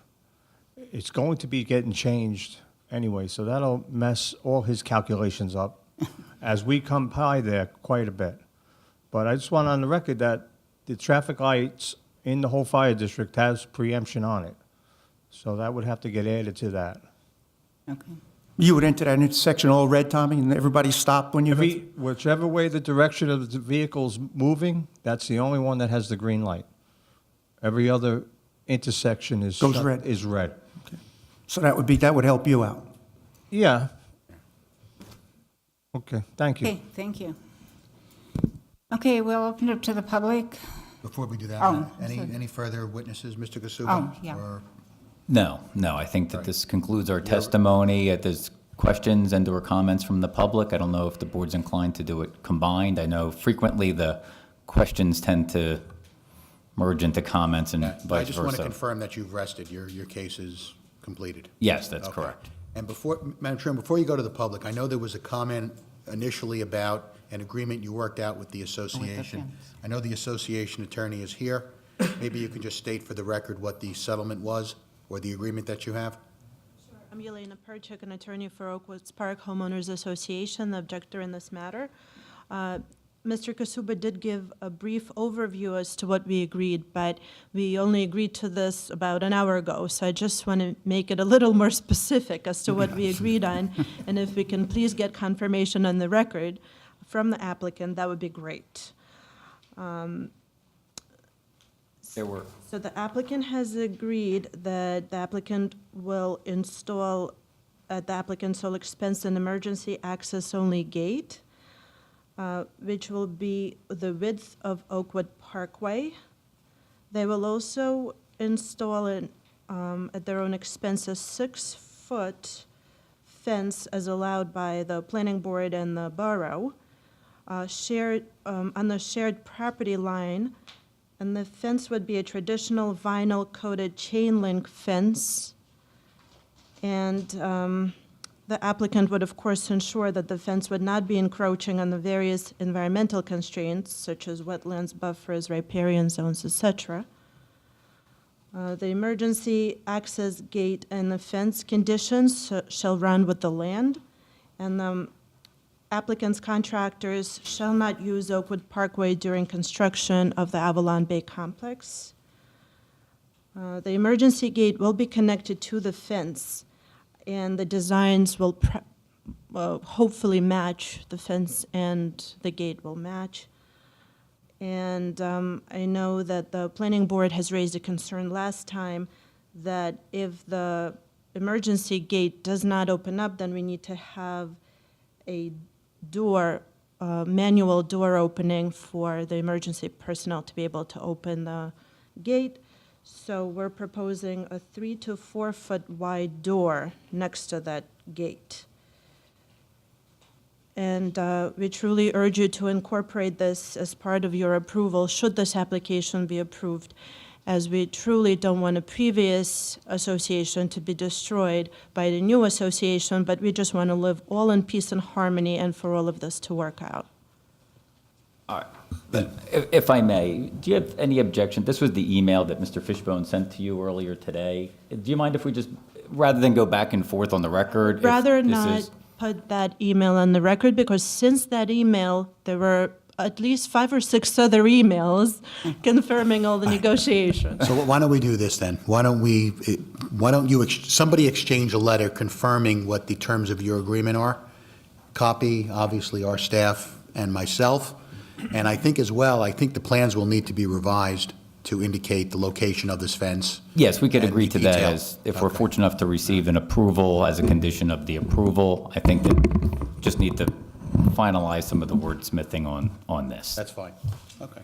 it's going to be getting changed anyway, so that'll mess all his calculations up as we come by there quite a bit. But I just want on the record that the traffic lights in the whole fire district has preemption on it. So that would have to get added to that. Okay. You would enter that intersection all red, Tommy, and everybody stop when you... Whichever way the direction of the vehicle's moving, that's the only one that has the green light. Every other intersection is... Goes red. Is red. So that would help you out. Yeah. Okay, thank you. Okay, thank you. Okay, we'll open it up to the public. Before we do that, Oh, any further witnesses, Mr. Kasuba? Oh, yeah. Or- No, I think that this concludes our testimony. If there's questions and/or comments from the public, I don't know if the board's inclined to do it combined. I know frequently the questions tend to merge into comments and I vice just want to versa. confirm that you've rested, your case is completed. Yes, that's Okay. correct. And before, Madam Chairman, before you go to the public, I know there was a comment initially about an agreement you worked out with the association. fence. I know the association attorney is here. Maybe you can just state for the record what the settlement was, or the agreement that you have? I'm Yelena Perchik, an attorney for Oakwoods Park Homeowners Association, the objector in this matter. Mr. Kasuba did give a brief overview as to what we agreed, but we only agreed to this about an hour ago, so I just want to make it a little more specific as to what we agreed on, and if we can please get confirmation on the record from the applicant, that would be great. There were, So the applicant has agreed that the applicant will install, at the applicant's sole expense, an emergency access-only gate, which will be the width of Oakwood Parkway. They will also install at their own expense, a 6-foot fence as allowed by the planning board and the borough, shared, on the shared property line. And the fence would be a traditional vinyl-coated chain link fence. And the applicant would, of course, ensure that the fence would not be encroaching on the various environmental constraints, such as wetlands, buffers, riparian zones, etc. The emergency access gate and the fence conditions shall run with the land, and the applicant's contractors shall not use Oakwood Parkway during construction of the Avalon Bay complex. The emergency gate will be connected to the fence, and the designs will hopefully match the fence, and the gate will match. And I know that the planning board has raised a concern last time that if the emergency gate does not open up, then we need to have a door, manual door opening for the emergency personnel to be able to open the gate. So we're proposing a 3 to 4 foot wide door next to that gate. And we truly urge you to incorporate this as part of your approval, should this application be approved, as we truly don't want a previous association to be destroyed by the new association, but we just want to live all in peace and harmony and for all of this to work out. if I may, do you have any objection? This was the email that Mr. Fishbone sent to you earlier today. Do you mind if we just, rather than go back and forth on the record? if Rather this not is- put that email on the record, because since that email, there were at least 5 or 6 other emails confirming all the negotiations. So why don't we do this then? Why don't somebody exchange a letter confirming what the terms of your agreement are? Copy, obviously, our staff and myself. And I think as well, I think the plans will need to be revised to indicate the location of this fence. Yes, we could and agree the to that detail. as, if we're Okay. fortunate enough to receive an approval as a condition of the approval. I think that just need to finalize some of the wordsmithing on this. That's fine. Okay.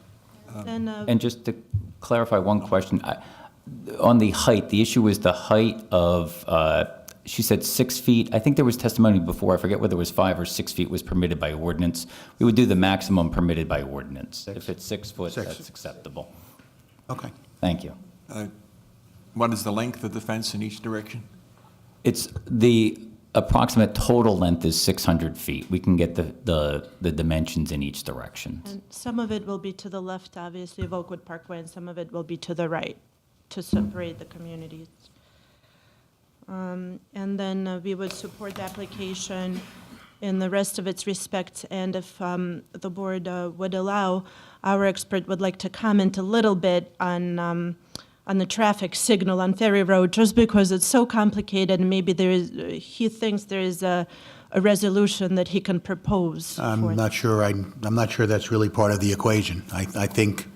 And just to clarify one question, on the height, the issue is the height of, she said 6 feet. I think there was testimony before, I forget whether it was 5 or 6 feet was permitted by ordinance. We would do the maximum permitted by ordinance. If it's 6 foot, Six. that's acceptable. Okay. Thank you. What is the length of the fence in each direction? It's, the approximate total length is 600 feet. We can get the dimensions in each direction. And some of it will be to the left, obviously, of Oakwood Parkway, and some of it will be to the right, to separate the communities. And then we would support the application in the rest of its respects, and if the board would allow, our expert would like to comment a little bit on the traffic signal on Ferry Road, just because it's so complicated, and maybe he thinks there is a resolution that he can propose for I'm that. not sure, I'm not sure that's really part of the equation. I think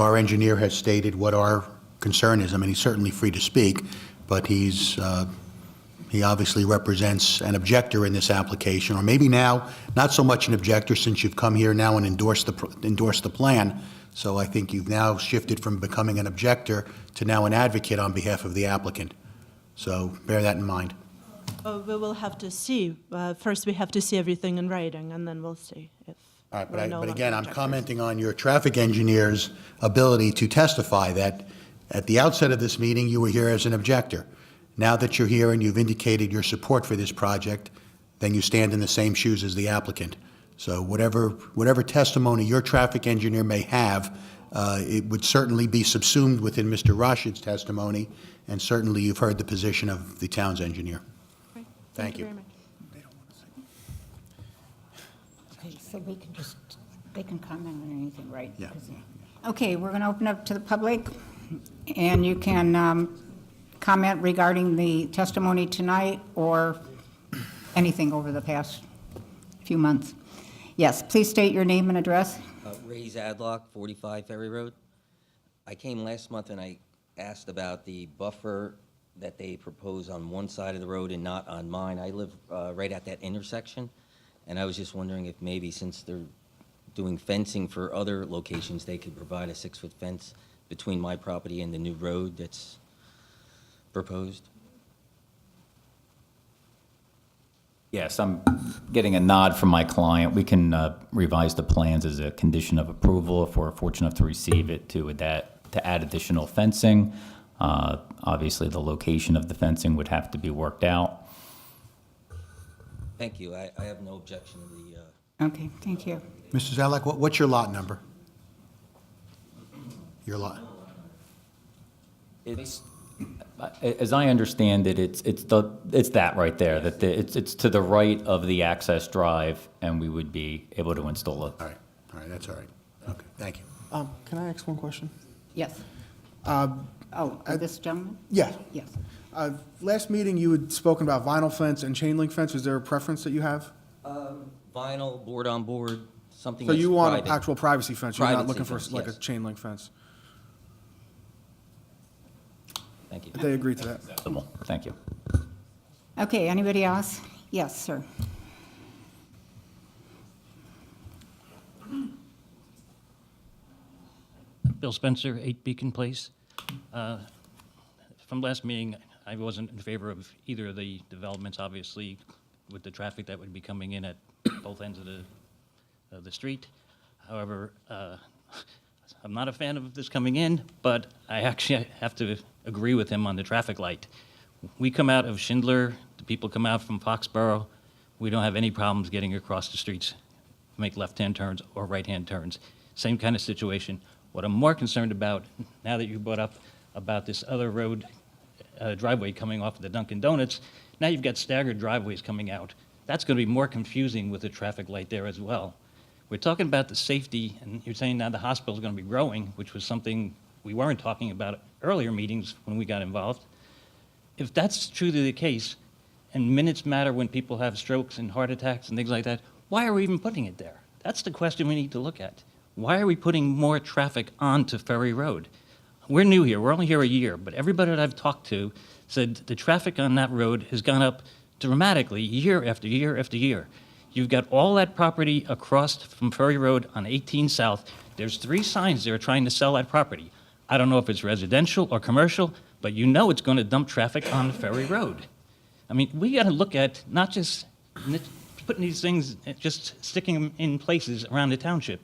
our engineer has stated what our concern is. I mean, he's certainly free to speak, but he obviously represents an objector in this application, or maybe now, not so much an objector since you've come here now and endorsed the plan. So I think you've now shifted from becoming an objector to now an advocate on behalf of the applicant. So bear that in mind. We will have to see. First, we have to see everything in writing, and then we'll see if All right, We're no but longer again, I'm objectors. commenting on your traffic engineer's ability to testify that at the outset of this meeting, you were here as an objector. Now that you're here and you've indicated your support for this project, then you stand in the same shoes as the applicant. So whatever testimony your traffic engineer may have, it would certainly be subsumed within Mr. Rashid's testimony, and certainly you've heard the position of the town's engineer. Okay, Thank you. very much. Okay, so they can comment on anything, right? Yeah. Okay, we're going to open up to the public, and you can comment regarding the testimony tonight or anything over the past few months. Yes, please state your name and address. Ray Zadlock, 45 Ferry Road. I came last month and I asked about the buffer that they propose on one side of the road and not on mine. I live right at that intersection, and I was just wondering if maybe since they're doing fencing for other locations, they could provide a 6-foot fence between my property and the new road that's proposed. Yes, I'm getting a nod from my client. We can revise the plans as a condition of approval if we're fortunate enough to receive it to add additional fencing. Obviously, the location of the fencing would have to be worked out. Thank you. I have no objection to the, Okay, thank you. Mr. Zadlock, what's your lot number? Your lot? It's, as I understand it, it's that right there, that it's to the right of the access drive, and we would be able to install it. All right, that's all right. Okay, thank you. Can I ask one question? Yes. This gentleman? Yeah. Yes. Last meeting, you had spoken about vinyl fence and chain link fence. Is there a preference that you have? vinyl, board on board, something So that's you want an private. actual privacy fence? You're not Privacy looking for fence, like a yes. chain link fence? Thank you. They agree to that? Acceptable. Thank you. Okay, anybody else? Yes, sir. Bill Spencer, 8 Beacon Place. From last meeting, I wasn't in favor of either of the developments, obviously, with the traffic that would be coming in at both ends of the street. However, I'm not a fan of this coming in, but I actually have to agree with him on the traffic light. We come out of Schindler, the people come out from Foxborough. We don't have any problems getting across the streets, make left-hand turns or right-hand turns. Same kind of situation. What I'm more concerned about, now that you brought up about this other road driveway coming off of the Dunkin' Donuts, now you've got staggered driveways coming out. That's going to be more confusing with the traffic light there as well. We're talking about the safety, and you're saying now the hospital is going to be growing, which was something we weren't talking about at earlier meetings when we got involved. If that's truly the case, and minutes matter when people have strokes and heart attacks and things like that, why are we even putting it there? That's the question we need to look at. Why are we putting more traffic onto Ferry Road? We're new here, we're only here a year, but everybody that I've talked to said the traffic on that road has gone up dramatically year after year after year. You've got all that property across from Ferry Road on 18 South. There's 3 signs there trying to sell that property. I don't know if it's residential or commercial, but you know it's going to dump traffic on Ferry Road. I mean, we got to look at not just putting these things, just sticking them in places around the township.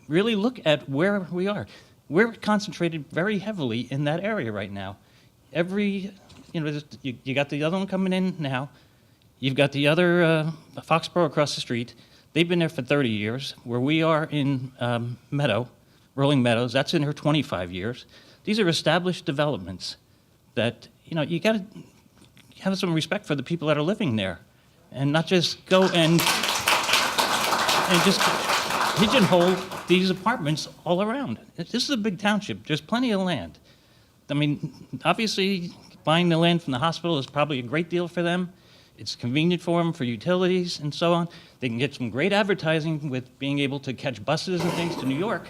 Really look at where we are. We're concentrated very heavily in that area right now. You got the other one coming in now. You've got the other Foxborough across the street. They've been there for 30 years. Where we are in Rolling Meadows, that's in her 25 years. These are established developments that, you got to have some respect for the people that are living there and not just go and just pigeonhole these apartments all around. This is a big township. There's plenty of land. I mean, obviously, buying the land from the hospital is probably a great deal for them. It's convenient for them for utilities and so on. They can get some great advertising with being able to catch buses and things to New York.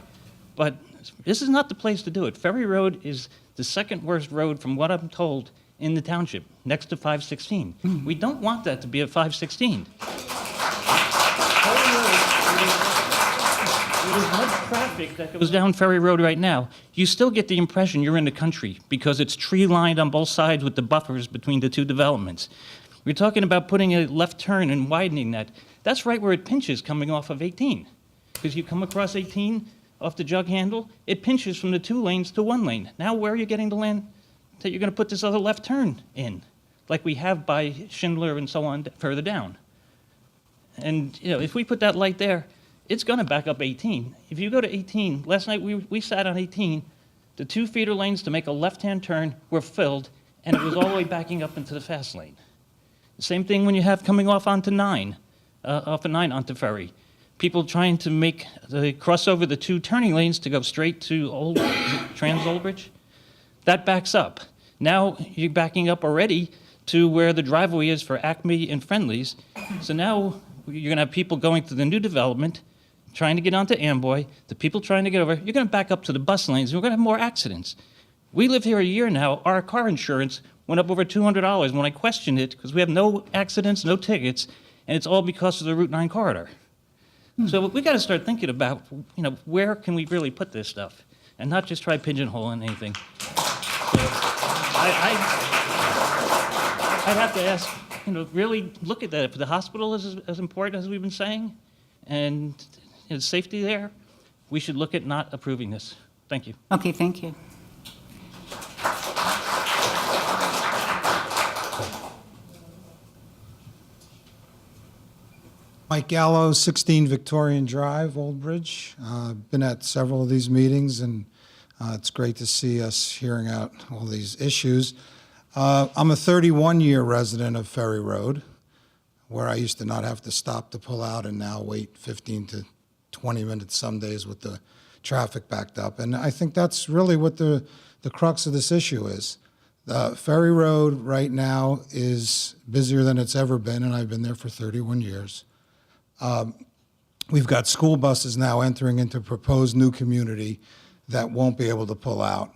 But this is not the place to do it. Ferry Road is the second worst road, from what I'm told, in the township, next to 516. We don't want that to be a 516. There's much traffic that goes down Ferry Road right now. You still get the impression you're in the country because it's tree-lined on both sides with the buffers between the 2 developments. We're talking about putting a left turn and widening that. That's right where it pinches coming off of 18. Because you come across 18 off the jug handle, it pinches from the 2 lanes to 1 lane. Now where are you getting the land that you're going to put this other left turn in, like we have by Schindler and so on further down? And, you know, if we put that light there, it's going to back up 18. If you go to 18, last night we sat on 18, the 2 feeder lanes to make a left-hand turn were filled, and it was all the way backing up into the fast lane. The same thing when you have coming off onto 9, off of 9 onto Ferry. People trying to make the cross over the 2 turning lanes to go straight to Trans Old Bridge. That backs up. Now you're backing up already to where the driveway is for Acme and Friendly's. So now you're going to have people going to the new development, trying to get onto Amboy, the people trying to get over. You're going to back up to the bus lanes, and we're going to have more accidents. We live here a year now. Our car insurance went up over $200 when I questioned it because we have no accidents, no tickets, and it's all because of the Route 9 corridor. So we got to start thinking about, you know, where can we really put this stuff, and not just try pigeonholing anything. So I'd have to ask, you know, really look at that. If the hospital is as important as we've been saying, and safety there, we should look at not approving this. Thank you. Okay, thank you. Mike Gallo, 16 Victorian Drive, Old Bridge. Been at several of these meetings, and it's great to see us hearing out all these issues. I'm a 31-year resident of Ferry Road, where I used to not have to stop to pull out and now wait 15 to 20 minutes some days with the traffic backed up. And I think that's really what the crux of this issue is. Ferry Road right now is busier than it's ever been, and I've been there for 31 years. We've got school buses now entering into proposed new community that won't be able to pull out.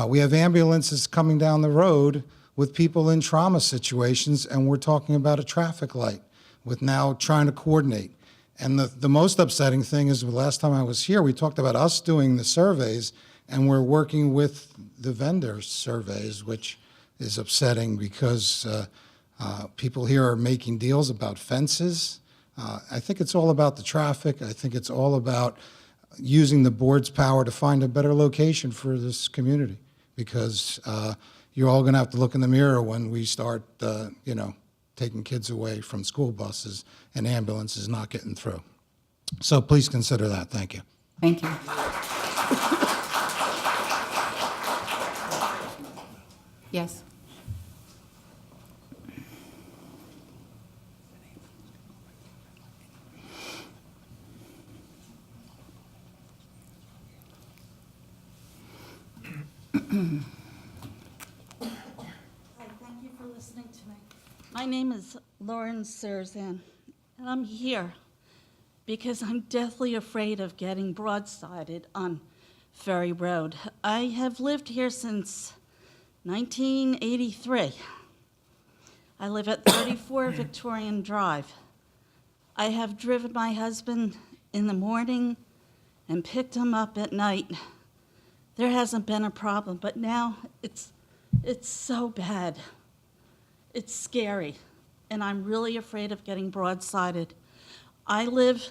We have ambulances coming down the road with people in trauma situations, and we're talking about a traffic light with now trying to coordinate. And the most upsetting thing is the last time I was here, we talked about us doing the surveys, and we're working with the vendor surveys, which is upsetting because people here are making deals about fences. I think it's all about the traffic. I think it's all about using the board's power to find a better location for this community, because you're all going to have to look in the mirror when we start, taking kids away from school buses and ambulances not getting through. So please consider that. Thank you. Thank you. Yes. Hi, thank you for listening to me. My name is Lauren Serzan, and I'm here because I'm deathly afraid of getting broadsided on Ferry Road. I have lived here since 1983. I live at 34 Victorian Drive. I have driven my husband in the morning and picked him up at night. There hasn't been a problem, but now it's so bad. It's scary, and I'm really afraid of getting broadsided. I live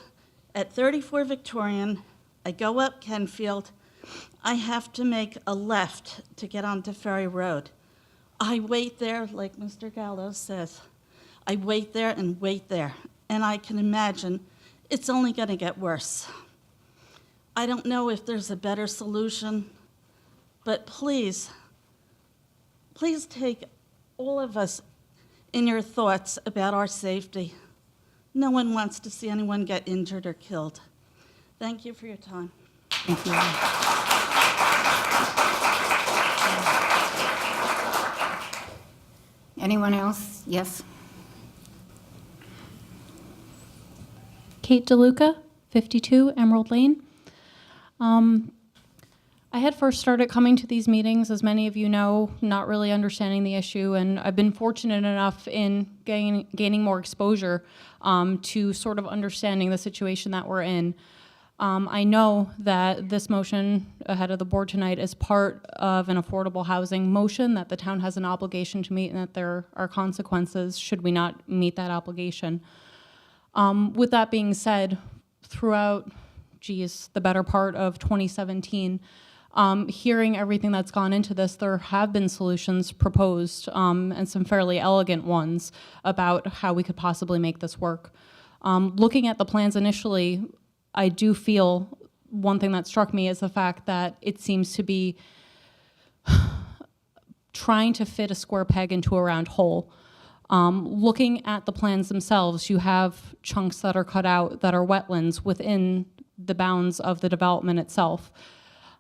at 34 Victorian. I go up Kenfield. I have to make a left to get onto Ferry Road. I wait there, like Mr. Gallo says. I wait there and wait there, and I can imagine it's only going to get worse. I don't know if there's a better solution, but please take all of us in your thoughts about our safety. No one wants to see anyone get injured or killed. Thank you for your time. Thank you. Anyone else? Yes. Kate DeLuca, 52 Emerald Lane. I had first started coming to these meetings, as many of you know, not really understanding the issue, and I've been fortunate enough in gaining more exposure to sort of understanding the situation that we're in. I know that this motion ahead of the board tonight is part of an affordable housing motion that the town has an obligation to meet, and that there are consequences should we not meet that obligation. With that being said, throughout the better part of 2017. Hearing everything that's gone into this, there have been solutions proposed, and some fairly elegant ones about how we could possibly make this work. Looking at the plans initially, I do feel one thing that struck me is the fact that it seems to be trying to fit a square peg into a round hole. Looking at the plans themselves, you have chunks that are cut out that are wetlands within the bounds of the development itself.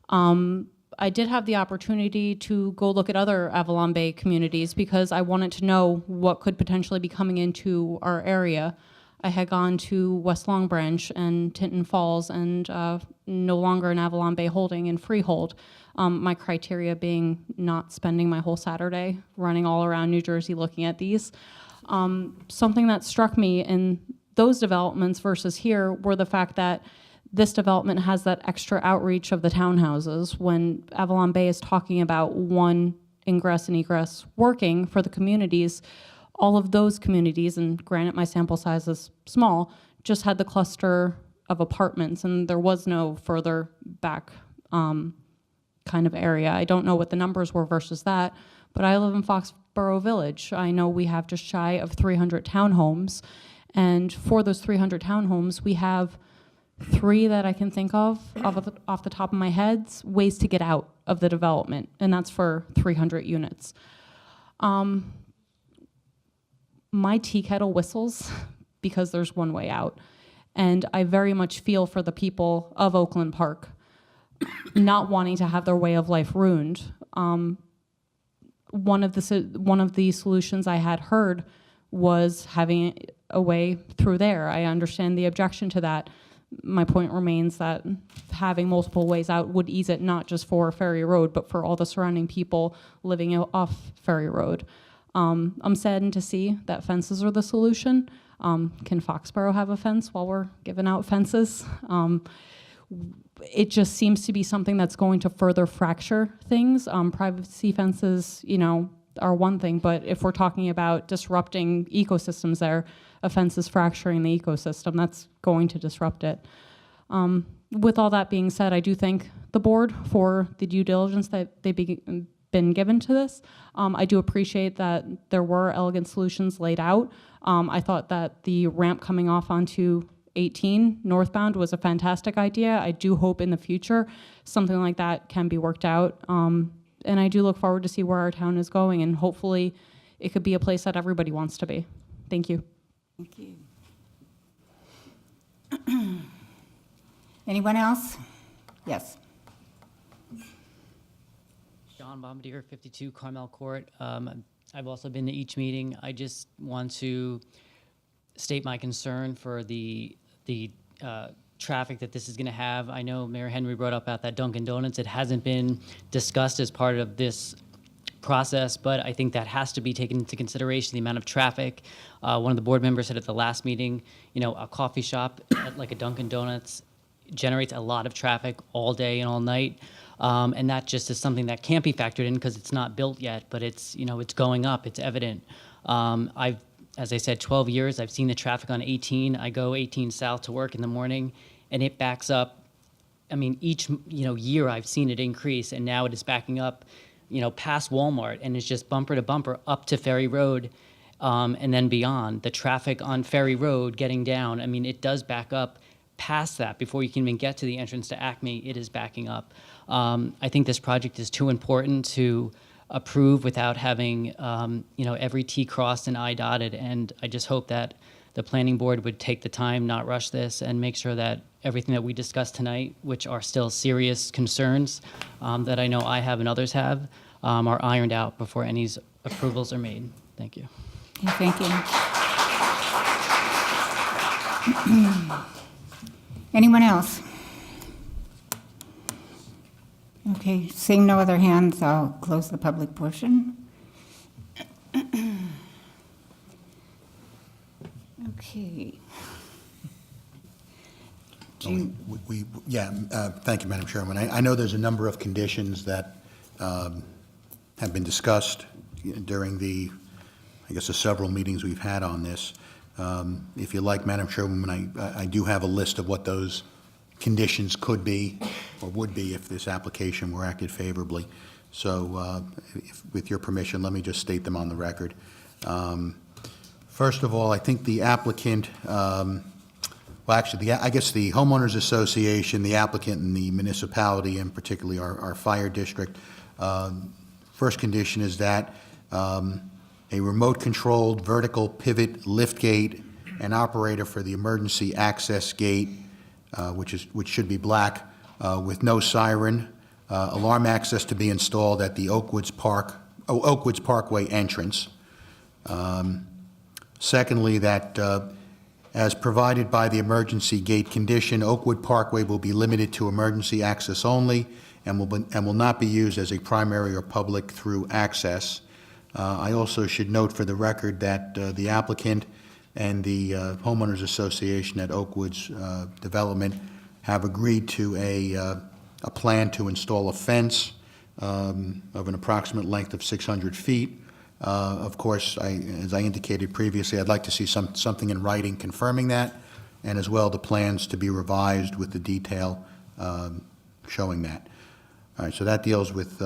I did have the opportunity to go look at other Avalon Bay communities because I wanted to know what could potentially be coming into our area. I had gone to West Long Branch and Tinton Falls and no longer an Avalon Bay holding in Freehold. My criteria being not spending my whole Saturday running all around New Jersey looking at these. Something that struck me in those developments versus here were the fact that this development has that extra outreach of the townhouses. When Avalon Bay is talking about one ingress and egress working for the communities, all of those communities, and granted my sample size is small, just had the cluster of apartments and there was no further back kind of area. I don't know what the numbers were versus that, but I live in Foxborough Village. I know we have just shy of 300 townhomes, and for those 300 townhomes, we have 3 that I can think of off the top of my head, ways to get out of the development, and that's for 300 units. My tea kettle whistles because there's one way out, and I very much feel for the people of Oakland Park not wanting to have their way of life ruined. One of the solutions I had heard was having a way through there. I understand the objection to that. My point remains that having multiple ways out would ease it, not just for Ferry Road, but for all the surrounding people living off Ferry Road. I'm saddened to see that fences are the solution. Can Foxborough have a fence while we're giving out fences? It just seems to be something that's going to further fracture things. Privacy fences, are one thing, but if we're talking about disrupting ecosystems there, a fence is fracturing the ecosystem. That's going to disrupt it. With all that being said, I do thank the board for the due diligence that they've been given to this. I do appreciate that there were elegant solutions laid out. I thought that the ramp coming off onto 18 northbound was a fantastic idea. I do hope in the future something like that can be worked out. And I do look forward to see where our town is going, and hopefully it could be a place that everybody wants to be. Thank you. Thank you. Anyone else? Yes. John Bombardier, 52 Carmel Court. I've also been to each meeting. I just want to state my concern for the traffic that this is going to have. I know Mayor Henry brought up about that Dunkin' Donuts. It hasn't been discussed as part of this process, but I think that has to be taken into consideration, the amount of traffic. One of the board members said at the last meeting, a coffee shop like a Dunkin' Donuts generates a lot of traffic all day and all night. And that just is something that can't be factored in because it's not built yet, but it's, it's going up, it's evident. As I said, 12 years, I've seen the traffic on 18. I go 18 south to work in the morning, and it backs up. I mean, each year I've seen it increase, and now it is backing up, past Walmart, and it's just bumper to bumper up to Ferry Road, and then beyond. The traffic on Ferry Road getting down, I mean, it does back up past that before you can even get to the entrance to Acme. It is backing up. I think this project is too important to approve without having every T crossed and I dotted, and I just hope that the planning board would take the time, not rush this, and make sure that everything that we discussed tonight, which are still serious concerns that I know I have and others have, are ironed out before any approvals are made. Thank you. Okay, thank you. Anyone else? Okay, seeing no other hands, I'll close the public portion. Okay. Thank you, Madam Chairman. I know there's a number of conditions that have been discussed during the several meetings we've had on this. If you like, Madam Chairwoman, I do have a list of what those conditions could be, or would be, if this application were acted favorably. So, with your permission, let me just state them on the record. First of all, I think the applicant, well, actually, I guess the homeowners association, the applicant, and the municipality, and particularly our fire district, first condition is that a remote-controlled vertical pivot lift gate and operator for the emergency access gate, which should be black, with no siren, alarm access to be installed at the Oakwoods Parkway entrance. Secondly, that as provided by the emergency gate condition, Oakwood Parkway will be limited to emergency access only and will not be used as a primary or public through access. I also should note for the record that the applicant and the homeowners association at Oakwoods Development have agreed to a plan to install a fence of an approximate length of 600 feet. Of course, as I indicated previously, I'd like to see something in writing confirming that, and as well the plans to be revised with the detail showing that. All right, so that deals with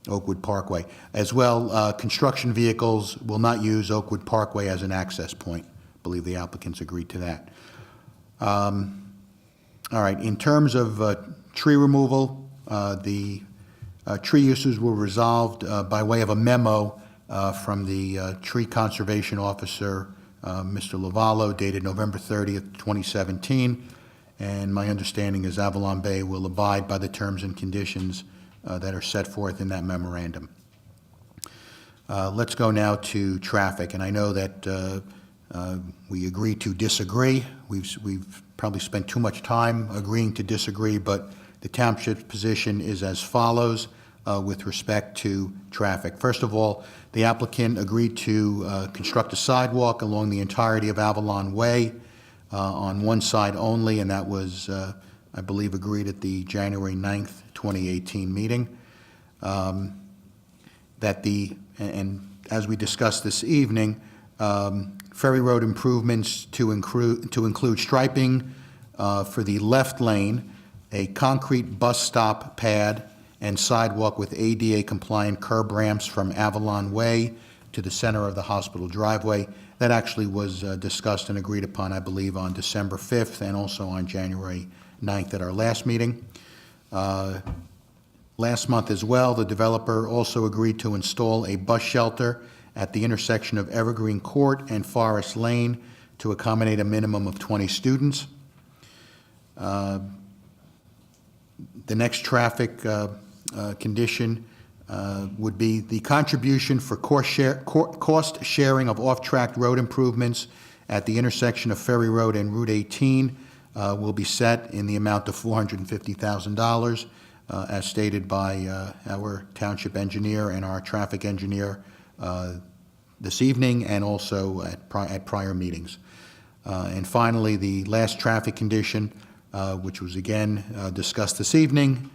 Oakwood Parkway. As well, construction vehicles will not use Oakwood Parkway as an access point. I believe the applicants agreed to that. All right, in terms of tree removal, the tree uses were resolved by way of a memo from the Tree Conservation Officer, Mr. Lavallo, dated November 30th, 2017, and my understanding is Avalon Bay will abide by the terms and conditions that are set forth in that memorandum. Let's go now to traffic, and I know that we agree to disagree. We've probably spent too much time agreeing to disagree, but the township's position is as follows with respect to traffic. First of all, the applicant agreed to construct a sidewalk along the entirety of Avalon Way on one side only, and that was, I believe, agreed at the January 9th, 2018 meeting. And as we discussed this evening, Ferry Road improvements to include striping for the left lane, a concrete bus stop pad, and sidewalk with ADA-compliant curb ramps from Avalon Way to the center of the hospital driveway. That actually was discussed and agreed upon, I believe, on December 5th and also on January 9th at our last meeting. Last month as well, the developer also agreed to install a bus shelter at the intersection of Evergreen Court and Forest Lane to accommodate a minimum of 20 students. The next traffic condition would be the contribution for cost sharing of off-track road improvements at the intersection of Ferry Road and Route 18 will be set in the amount of $450,000, as stated by our township engineer and our traffic engineer this evening and also at prior meetings. And finally, the last traffic condition, which was again discussed this evening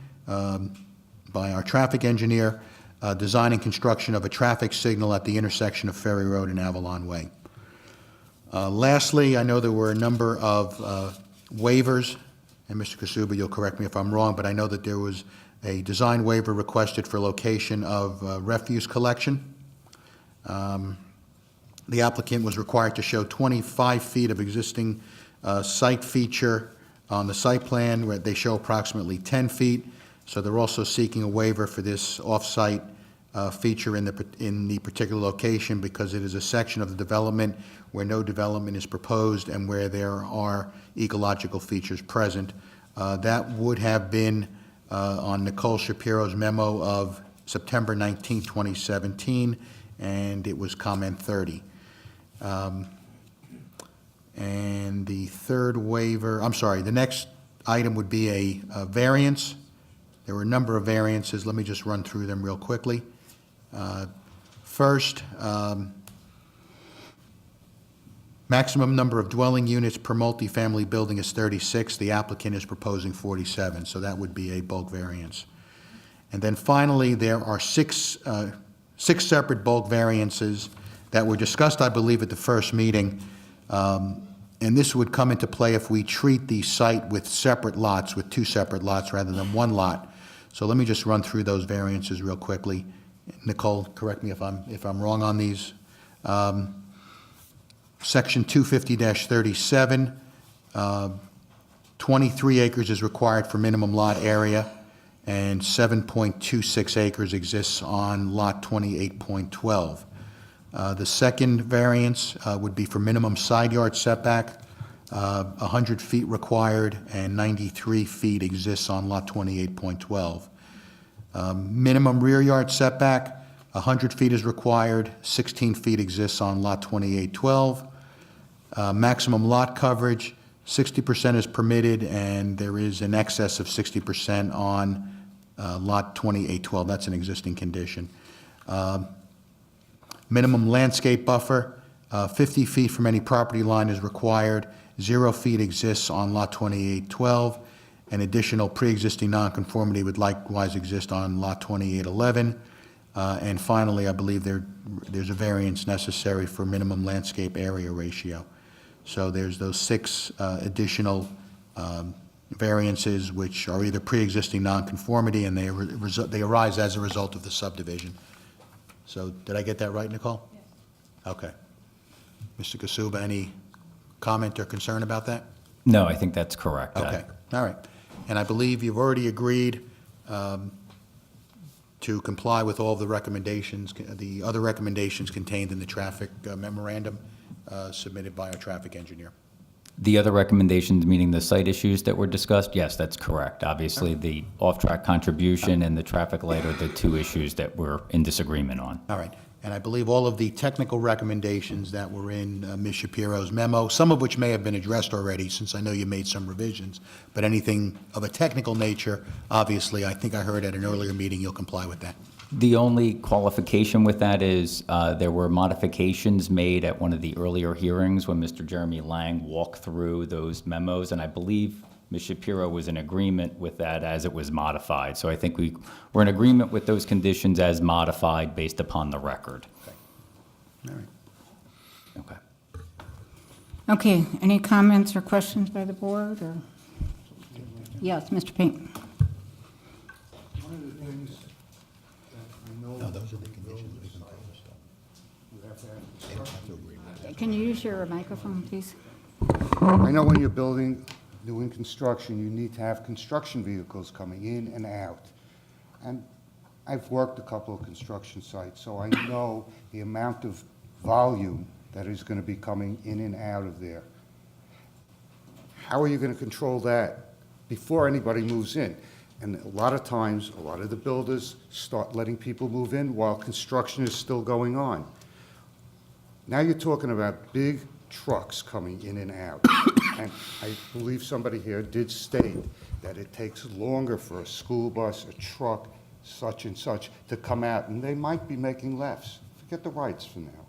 by our traffic engineer, design and construction of a traffic signal at the intersection of Ferry Road and Avalon Way. Lastly, I know there were a number of waivers, and Mr. Kasuba, you'll correct me if I'm wrong, but I know that there was a design waiver requested for location of refuse collection. The applicant was required to show 25 feet of existing site feature on the site plan, where they show approximately 10 feet. So they're also seeking a waiver for this off-site feature in the particular location because it is a section of the development where no development is proposed and where there are ecological features present. That would have been on Nicole Shapiro's memo of September 19, 2017, and it was comment 30. And the third waiver, I'm sorry, the next item would be a variance. There were a number of variances. Let me just run through them real quickly. First, maximum number of dwelling units per multifamily building is 36. The applicant is proposing 47, so that would be a bulk variance. And then finally, there are six separate bulk variances that were discussed, I believe, at the first meeting. And this would come into play if we treat the site with separate lots, with two separate lots rather than one lot. So let me just run through those variances real quickly. Nicole, correct me if I'm wrong on these. Section 250-37, 23 acres is required for minimum lot area, and 7.26 acres exists on lot 28.12. The second variance would be for minimum side yard setback, 100 feet required, and 93 feet exists on lot 28.12. Minimum rear yard setback, 100 feet is required, 16 feet exists on lot 2812. Maximum lot coverage, 60% is permitted, and there is an excess of 60% on lot 2812. That's an existing condition. Minimum landscape buffer, 50 feet from any property line is required, 0 feet exists on lot 2812. An additional pre-existing nonconformity would likewise exist on lot 2811. And finally, I believe there's a variance necessary for minimum landscape area ratio. So there's those 6 additional variances which are either pre-existing nonconformity and they arise as a result of the subdivision. So did I get that right, Nicole? Yes. Okay. Mr. Kasuba, any comment or concern about that? No, I think that's correct. Okay, all right. And I believe you've already agreed to comply with all the recommendations, the other recommendations contained in the traffic memorandum submitted by our traffic engineer. The other recommendations, meaning the site issues that were discussed, yes, that's correct. Obviously, the off-track contribution and the traffic light are the 2 issues that we're in disagreement on. All right. And I believe all of the technical recommendations that were in Ms. Shapiro's memo, some of which may have been addressed already, since I know you made some revisions, but anything of a technical nature, obviously, I think I heard at an earlier meeting, you'll comply with that. The only qualification with that is there were modifications made at one of the earlier hearings when Mr. Jeremy Lang walked through those memos, and I believe Ms. Shapiro was in agreement with that as it was modified. So I think we're in agreement with those conditions as modified based upon the record. All right. Okay. Okay, any comments or questions by the board, or? Yes, Mr. Payne. One of the things that I know. No, those are the conditions we can post. You have to have They don't have to agree with that. Can you use your microphone, please? I know when you're doing construction, you need to have construction vehicles coming in and out. And I've worked a couple of construction sites, so I know the amount of volume that is going to be coming in and out of there. How are you going to control that before anybody moves in? And a lot of times, a lot of the builders start letting people move in while construction is still going on. Now you're talking about big trucks coming in and out. And I believe somebody here did state that it takes longer for a school bus, a truck, such and such, to come out, and they might be making lefts. Forget the rights for now.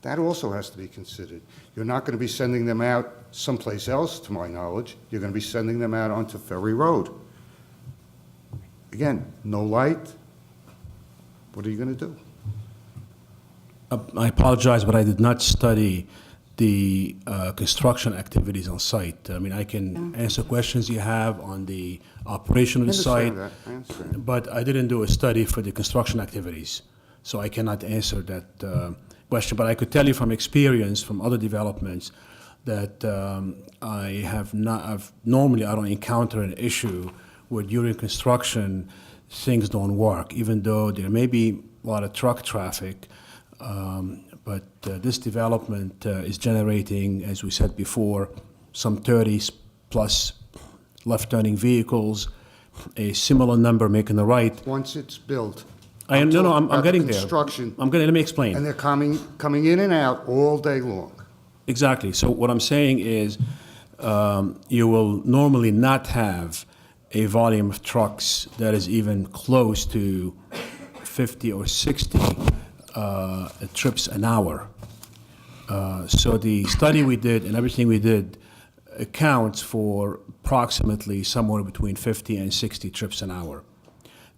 That also has to be considered. You're not going to be sending them out someplace else, to my knowledge. You're going to be sending them out onto Ferry Road. Again, no light. What are you going to do? I apologize, but I did not study the construction activities on site. I mean, I can answer questions you have on the operation of the site, I understand. but I didn't do a study for the construction activities, so I cannot answer that question. But I could tell you from experience from other developments that normally I don't encounter an issue where during construction things don't work, even though there may be a lot of truck traffic. But this development is generating, as we said before, some 30 plus left-turning vehicles, a similar number making the right. Once it's built. I'm getting there. Construction. Let me explain. And they're coming in and out all day long. Exactly. So what I'm saying is you will normally not have a volume of trucks that is even close to 50 or 60 trips an hour. So the study we did and everything we did accounts for approximately somewhere between 50 and 60 trips an hour.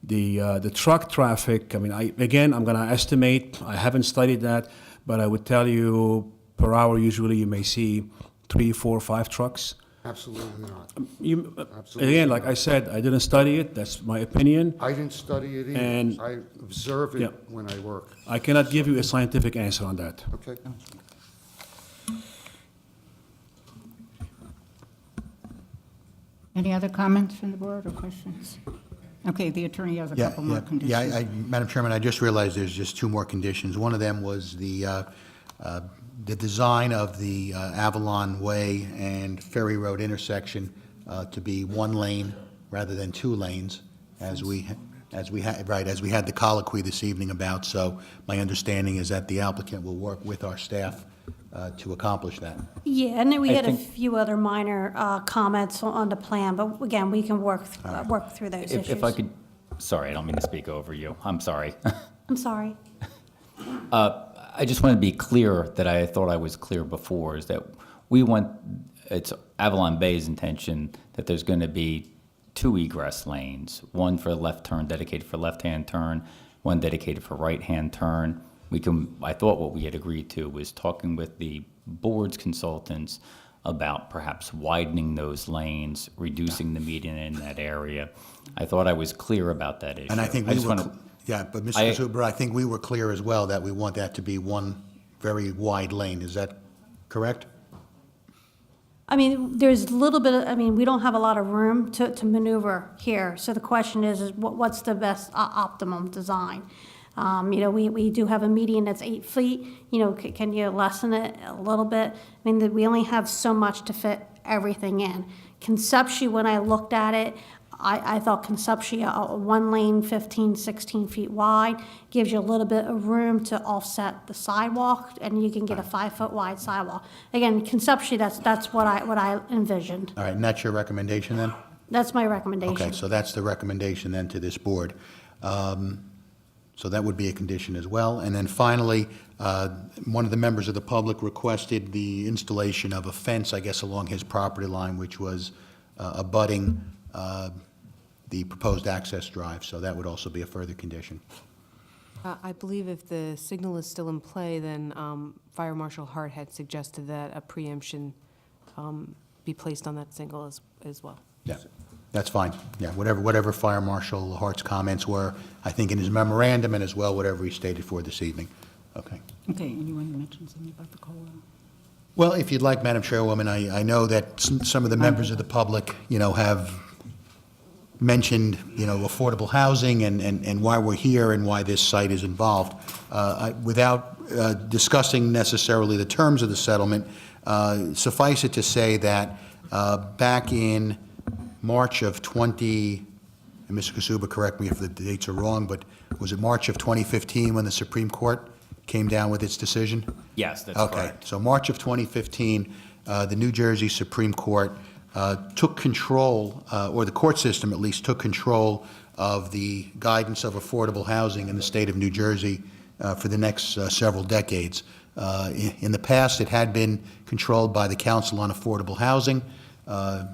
The truck traffic, I mean, I'm going to estimate. I haven't studied that, but I would tell you per hour usually you may see 3, 4, 5 trucks? Absolutely not. Again, like I said, I didn't study it, that's my opinion. I didn't study it And- either. I observe Yeah. it when I work. I cannot give you a scientific answer on that. Okay? Any other comments from the board or questions? Okay, the attorney has a Yeah, couple more yeah, conditions. yeah. Madam Chairman, I just realized there's just 2 more conditions. One of them was the design of the Avalon Way and Ferry Road intersection to be 1 lane rather than 2 lanes, as we had the colloquy this evening about. So my understanding is that the applicant will work with our staff to accomplish that. Yeah, and then we I had a think- few other minor comments on the plan, but again, we can work through those issues. If I could, sorry, I don't mean to speak over you. I'm sorry. I'm sorry. I just want to be clear that I thought I was clear before, is that we want, it's Avalon Bay's intention that there's going to be 2 egress lanes, one for left turn, dedicated for left-hand turn, one dedicated for right-hand turn. I thought what we had agreed to was talking with the board's consultants about perhaps widening those lanes, reducing the median in that area. I thought I was clear about that issue. And I think just we were, wanna- yeah, but Mr. Zuber, I think we were clear as well that we want that to be 1 very wide lane. Is that correct? I mean, there's a little bit, we don't have a lot of room to maneuver here. So the question is what's the best optimum design? We do have a median that's 8 feet. Can you lessen it a little bit? We only have so much to fit everything in. Conceptually, when I looked at it, I thought conceptually a 1 lane, 15, 16 feet wide gives you a little bit of room to offset the sidewalk, and you can get a 5-foot wide sidewalk. Again, conceptually, that's what I envisioned. All right, and that's your recommendation then? That's my recommendation. Okay, so that's the recommendation then to this board. So that would be a condition as well. And then finally, one of the members of the public requested the installation of a fence, I guess, along his property line, which was abutting the proposed access drive. So that would also be a further condition. I believe if the signal is still in play, then Fire Marshal Hart had suggested that a preemption be placed on that signal as well. Yeah, that's fine. Yeah, whatever Fire Marshal Hart's comments were, I think in his memorandum and as well whatever he stated for this evening. Okay. Okay, and you want to mention something about the COLA? Well, if you'd like, Madam Chairwoman, I know that some of the members of the public, have mentioned, affordable housing and why we're here and why this site is involved. Without discussing necessarily the terms of the settlement, suffice it to say that back in March of and Mr. Kasuba, correct me if the dates are wrong, but was it March of 2015 when the Supreme Court came down with its decision? Yes, that's Okay, correct. so March of 2015, the New Jersey Supreme Court took control, or the court system at least took control of the guidance of affordable housing in the state of New Jersey for the next several decades. In the past, it had been controlled by the Council on Affordable Housing.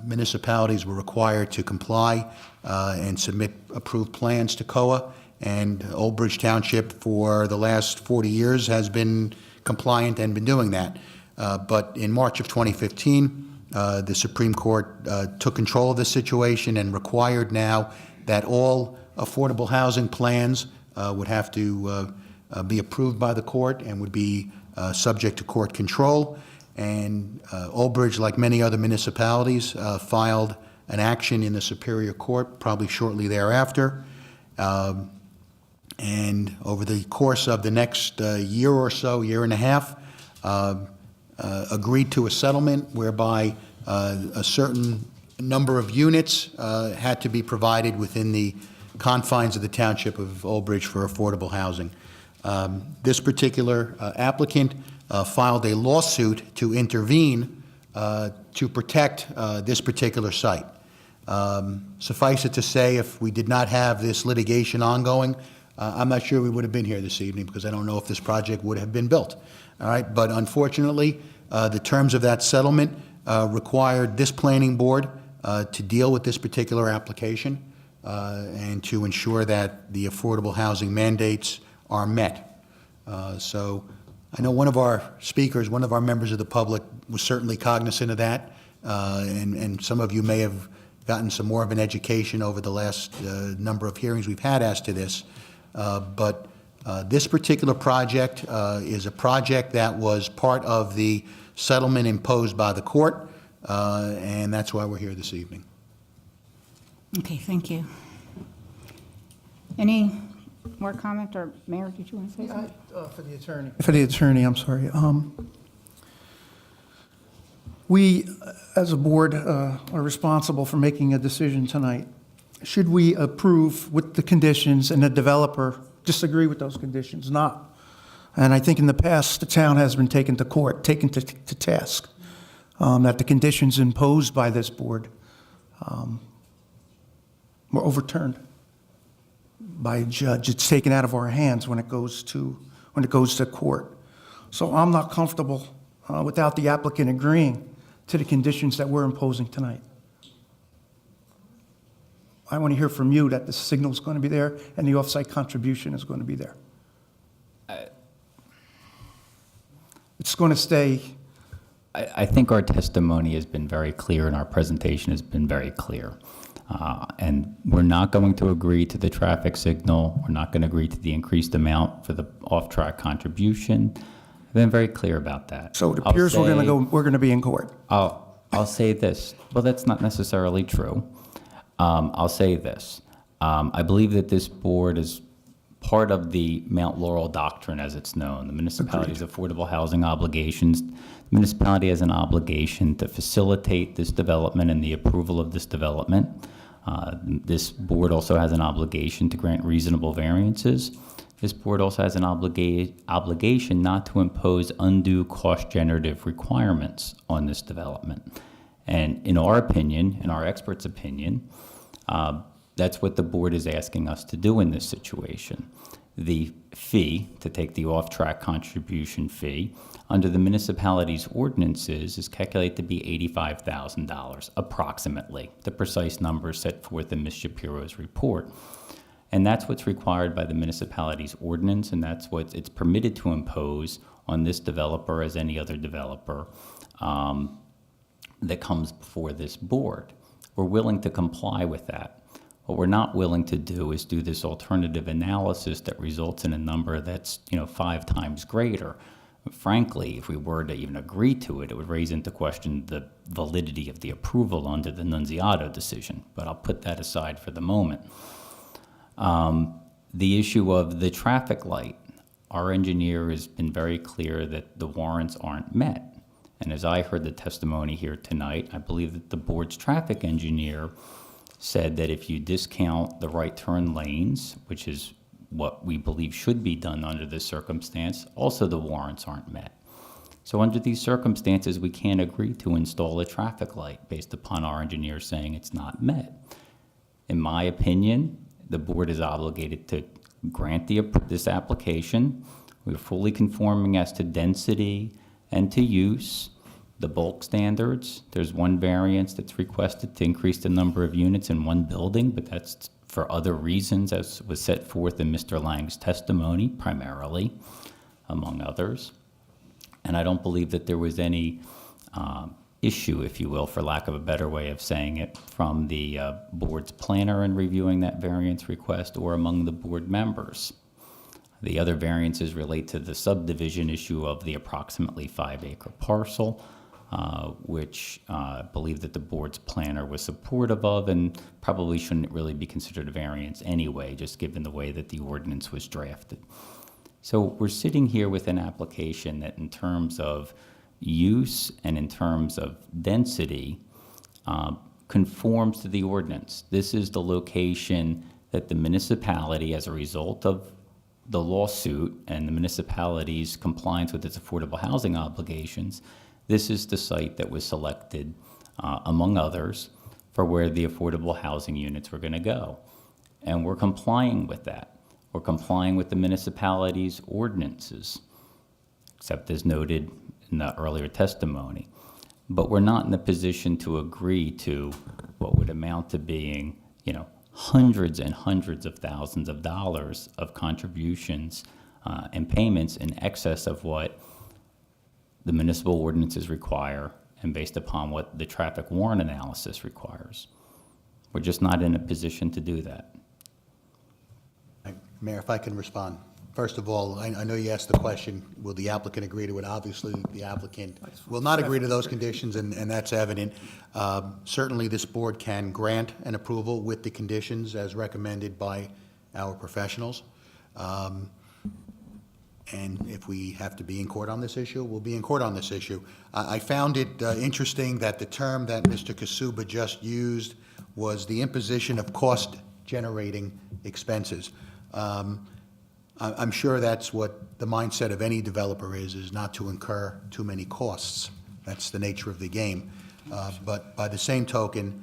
Municipalities were required to comply and submit approved plans to COA, and Old Bridge Township for the last 40 years has been compliant and been doing that. But in March of 2015, the Supreme Court took control of the situation and required now that all affordable housing plans would have to be approved by the court and would be subject to court control. And Old Bridge, like many other municipalities, filed an action in the Superior Court probably shortly thereafter. And over the course of the next year or so, year and a half, agreed to a settlement whereby a certain number of units had to be provided within the confines of the township of Old Bridge for affordable housing. This particular applicant filed a lawsuit to intervene to protect this particular site. Suffice it to say, if we did not have this litigation ongoing, I'm not sure we would have been here this evening because I don't know if this project would have been built. All right, but unfortunately, the terms of that settlement required this planning board to deal with this particular application and to ensure that the affordable housing mandates are met. So I know one of our speakers, one of our members of the public, was certainly cognizant of that, and some of you may have gotten some more of an education over the last number of hearings we've had as to this. But this particular project is a project that was part of the settlement imposed by the court, and that's why we're here this evening. Okay, thank you. Any more comment, or Mayor, did you want to say something? For the attorney. For the attorney, I'm sorry. We, as a board, are responsible for making a decision tonight. Should we approve with the conditions and the developer disagree with those conditions? Not. And I think in the past, the town has been taken to court, taken to task, that the conditions imposed by this board were overturned by a judge. It's taken out of our hands when it goes to court. So I'm not comfortable without the applicant agreeing to the conditions that we're imposing tonight. I want to hear from you that the signal is going to be there and the off-site contribution is going to be there. It's going to stay. I think our testimony has been very clear and our presentation has been very clear. And we're not going to agree to the traffic signal. We're not going to agree to the increased amount for the off-track contribution. I've been very clear about that. So it appears we're going to be in court. I'll say this. Well, that's not necessarily true. I'll say this. I believe that this board is part of the Mount Laurel Doctrine, as it's known, the municipality's affordable housing obligations. The municipality has an obligation to facilitate this development and the approval of this development. This board also has an obligation to grant reasonable variances. This board also has an obligation not to impose undue cost-generative requirements on this development. And in our opinion, in our experts' opinion, that's what the board is asking us to do in this situation. The fee, to take the off-track contribution fee, under the municipality's ordinances is calculated to be $85,000, approximately. The precise number is set forth in Ms. Shapiro's report. And that's what's required by the municipality's ordinance, and that's what it's permitted to impose on this developer as any other developer that comes before this board. We're willing to comply with that. What we're not willing to do is do this alternative analysis that results in a number that's 5 times greater. Frankly, if we were to even agree to it, it would raise into question the validity of the approval under the Nunziato decision, but I'll put that aside for the moment. The issue of the traffic light, our engineer has been very clear that the warrants aren't met. And as I heard the testimony here tonight, I believe that the board's traffic engineer said that if you discount the right turn lanes, which is what we believe should be done under this circumstance, also the warrants aren't met. So under these circumstances, we can't agree to install a traffic light based upon our engineer saying it's not met. In my opinion, the board is obligated to grant this application. We're fully conforming as to density and to use, the bulk standards. There's one variance that's requested to increase the number of units in one building, but that's for other reasons, as was set forth in Mr. Lang's testimony, primarily, among others. And I don't believe that there was any issue, if you will, for lack of a better way of saying it, from the board's planner in reviewing that variance request or among the board members. The other variances relate to the subdivision issue of the approximately 5-acre parcel, which I believe that the board's planner was supportive of and probably shouldn't really be considered a variance anyway, just given the way that the ordinance was drafted. So we're sitting here with an application that in terms of use and in terms of density conforms to the ordinance. This is the location that the municipality, as a result of the lawsuit and the municipality's compliance with its affordable housing obligations, this is the site that was selected, among others, for where the affordable housing units were going to go. And we're complying with that. We're complying with the municipality's ordinances, except as noted in the earlier testimony. But we're not in a position to agree to what would amount to being, hundreds and hundreds of thousands of dollars of contributions and payments in excess of what the municipal ordinances require and based upon what the traffic warrant analysis requires. We're just not in a position to do that. Mayor, if I can respond. First of all, I know you asked the question, will the applicant agree to it? Obviously, the applicant will not agree to those conditions, and that's evident. Certainly, this board can grant an approval with the conditions as recommended by our professionals. And if we have to be in court on this issue, we'll be in court on this issue. I found it interesting that the term that Mr. Kasuba just used was the imposition of cost-generating expenses. I'm sure that's what the mindset of any developer is not to incur too many costs. That's the nature of the game. But by the same token,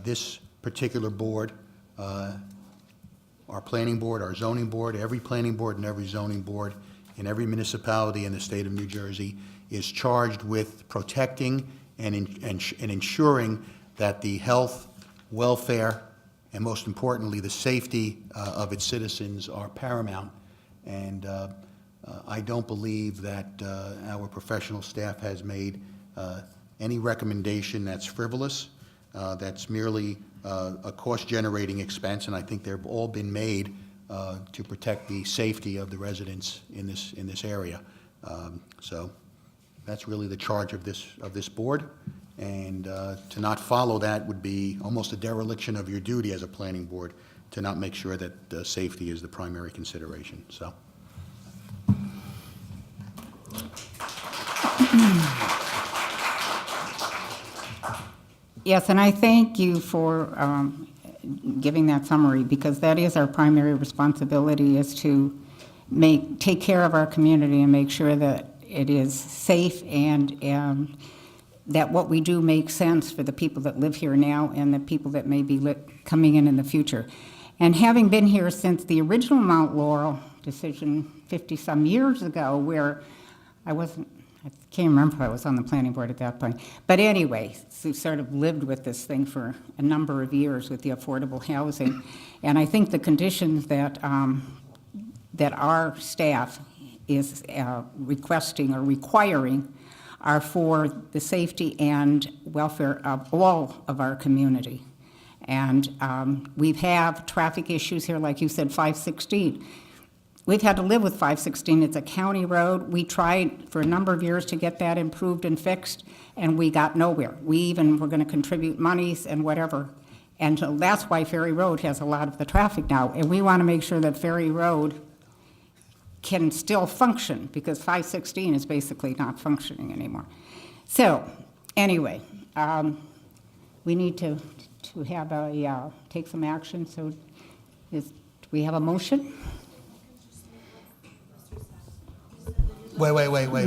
this particular board, our planning board, our zoning board, every planning board and every zoning board in every municipality in the state of New Jersey is charged with protecting and ensuring that the health, welfare, and most importantly, the safety of its citizens are paramount. And I don't believe that our professional staff has made any recommendation that's frivolous, that's merely a cost-generating expense, and I think they've all been made to protect the safety of the residents in this area. So that's really the charge of this board, and to not follow that would be almost a dereliction of your duty as a planning board to not make sure that safety is the primary consideration. So. Yes, and I thank you for giving that summary, because that is our primary responsibility, is to take care of our community and make sure that it is safe and that what we do makes sense for the people that live here now and the people that may be coming in the future. And having been here since the original Mount Laurel decision 50-some years ago, where I can't remember if I was on the planning board at that point. But anyway, we sort of lived with this thing for a number of years with the affordable housing. And I think the conditions that that our staff is requesting or requiring are for the safety and welfare of all of our community. And we have traffic issues here, like you said, 516. We've had to live with 516. It's a county road. We tried for a number of years to get that improved and fixed, and we got nowhere. We even were going to contribute monies and whatever. And so that's why Ferry Road has a lot of the traffic now. And we want to make sure that Ferry Road can still function, because 516 is basically not functioning anymore. So anyway, we need to have take some action. So do we have a motion? Wait.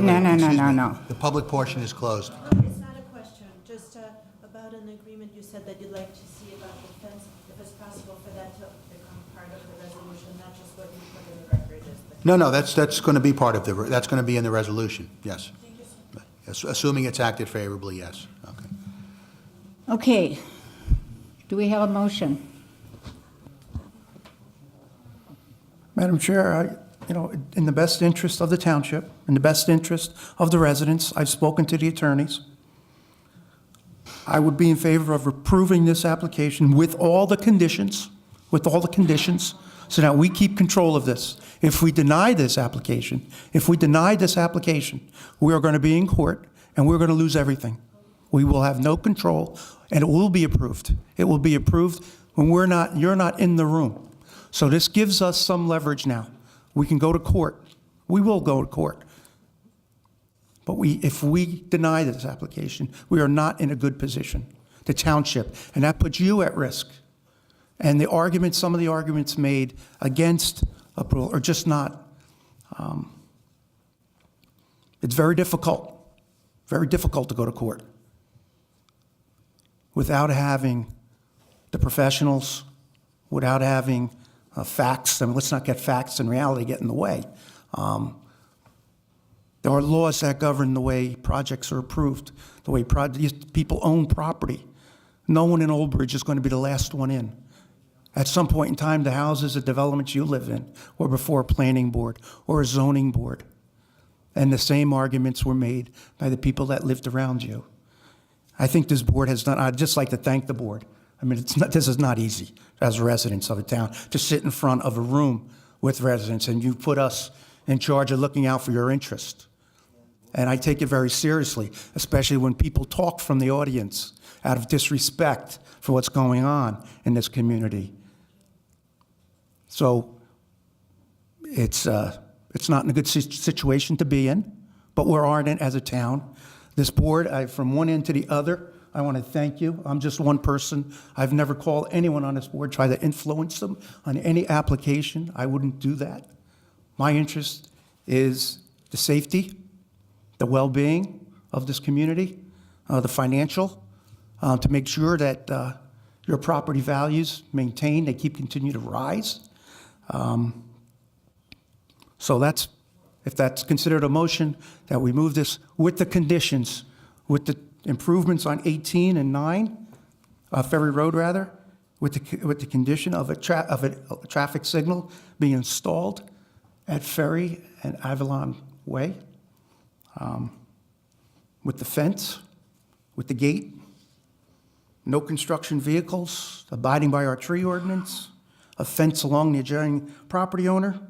No. The public portion is closed. It's not a question, just about an agreement you said that you'd like to see about the fence, if it's possible for that to become part of the resolution, not just what you put in the record. No, that's going to be part of that's going to be in the resolution, yes. Thank you so much. Yes, assuming it's acted favorably, yes. Okay. Okay. Do we have a motion? Madam Chair, in the best interest of the township, in the best interest of the residents, I've spoken to the attorneys. I would be in favor of approving this application with all the conditions, so that we keep control of this. If we deny this application, we are going to be in court and we're going to lose everything. We will have no control, and it will be approved. It will be approved when you're not in the room. So this gives us some leverage now. We can go to court. We will go to court. But if we deny this application, we are not in a good position, the township, and that puts you at risk. And some of the arguments made against approval are just not, it's very difficult to go to court without having the professionals, without having facts. I mean, let's not get facts and reality get in the way. There are laws that govern the way projects are approved, the way people own property. No one in Old Bridge is going to be the last one in. At some point in time, the houses, the developments you live in were before a planning board or a zoning board. And the same arguments were made by the people that lived around you. I think this board has done, I'd just like to thank the board. I mean, this is not easy as residents of a town to sit in front of a room with residents, and you put us in charge of looking out for your interest. And I take it very seriously, especially when people talk from the audience out of disrespect for what's going on in this community. So it's not in a good situation to be in, but we're in it as a town. This board, from one end to the other, I want to thank you. I'm just one person. I've never called anyone on this board, try to influence them on any application. I wouldn't do that. My interest is the safety, the well-being of this community, the financial, to make sure that your property values maintain, they continue to rise. So if that's considered a motion, that we move this with the conditions, with the improvements on 18 and 9, Ferry Road rather, with the condition of a traffic signal being installed at Ferry and Avalon Way, with the fence, with the gate, no construction vehicles, abiding by our tree ordinance, a fence along the adjoining property owner.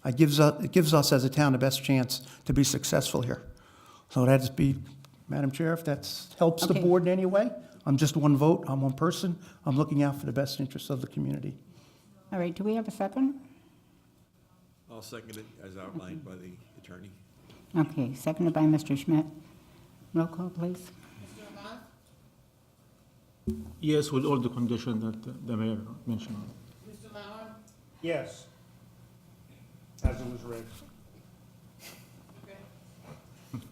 It gives us as a town the best chance to be successful here. So that'd be, Madam Chair, if that helps the Okay. board in any way. I'm just one vote, I'm one person. I'm looking out for the best interests of the community. All right, do we have a second? I'll second it as outlined by the attorney. Okay, seconded by Mr. Schmidt. Roll call, please. Yes, with all the conditions that the mayor mentioned. Mr. Lauer? Yes. As it was read.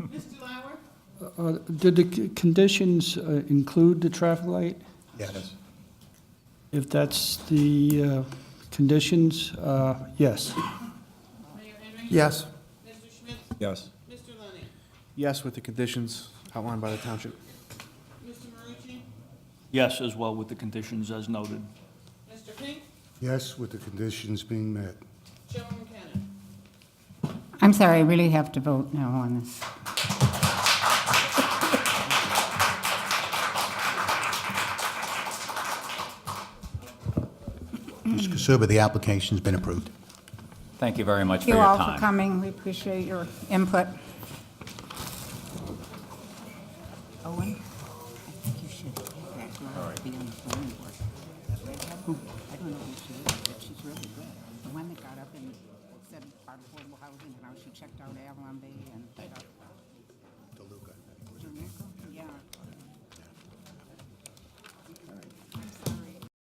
Mr. Lauer? Did the conditions include the traffic light? Yes. If that's the conditions, yes. Mayor Henry? Yes. Mr. Schmidt? Yes. Mr. Lunny. Yes, with the conditions outlined by the township. Mr. Marucci? Yes, as well with the conditions as noted. Mr. Pink? Yes, with the conditions being met. Chairwoman Cannon? I'm sorry, I really have to vote now on this. Mr. Kasuba, the application's been approved. Thank you very much for Thank your you all time. for coming. We appreciate your input. Owen, I think you should have that girl be on the planning board. That redhead? I don't know who she is, but she's really good. The one that got up and said about affordable housing and how she checked out Avalon Bay and stuff.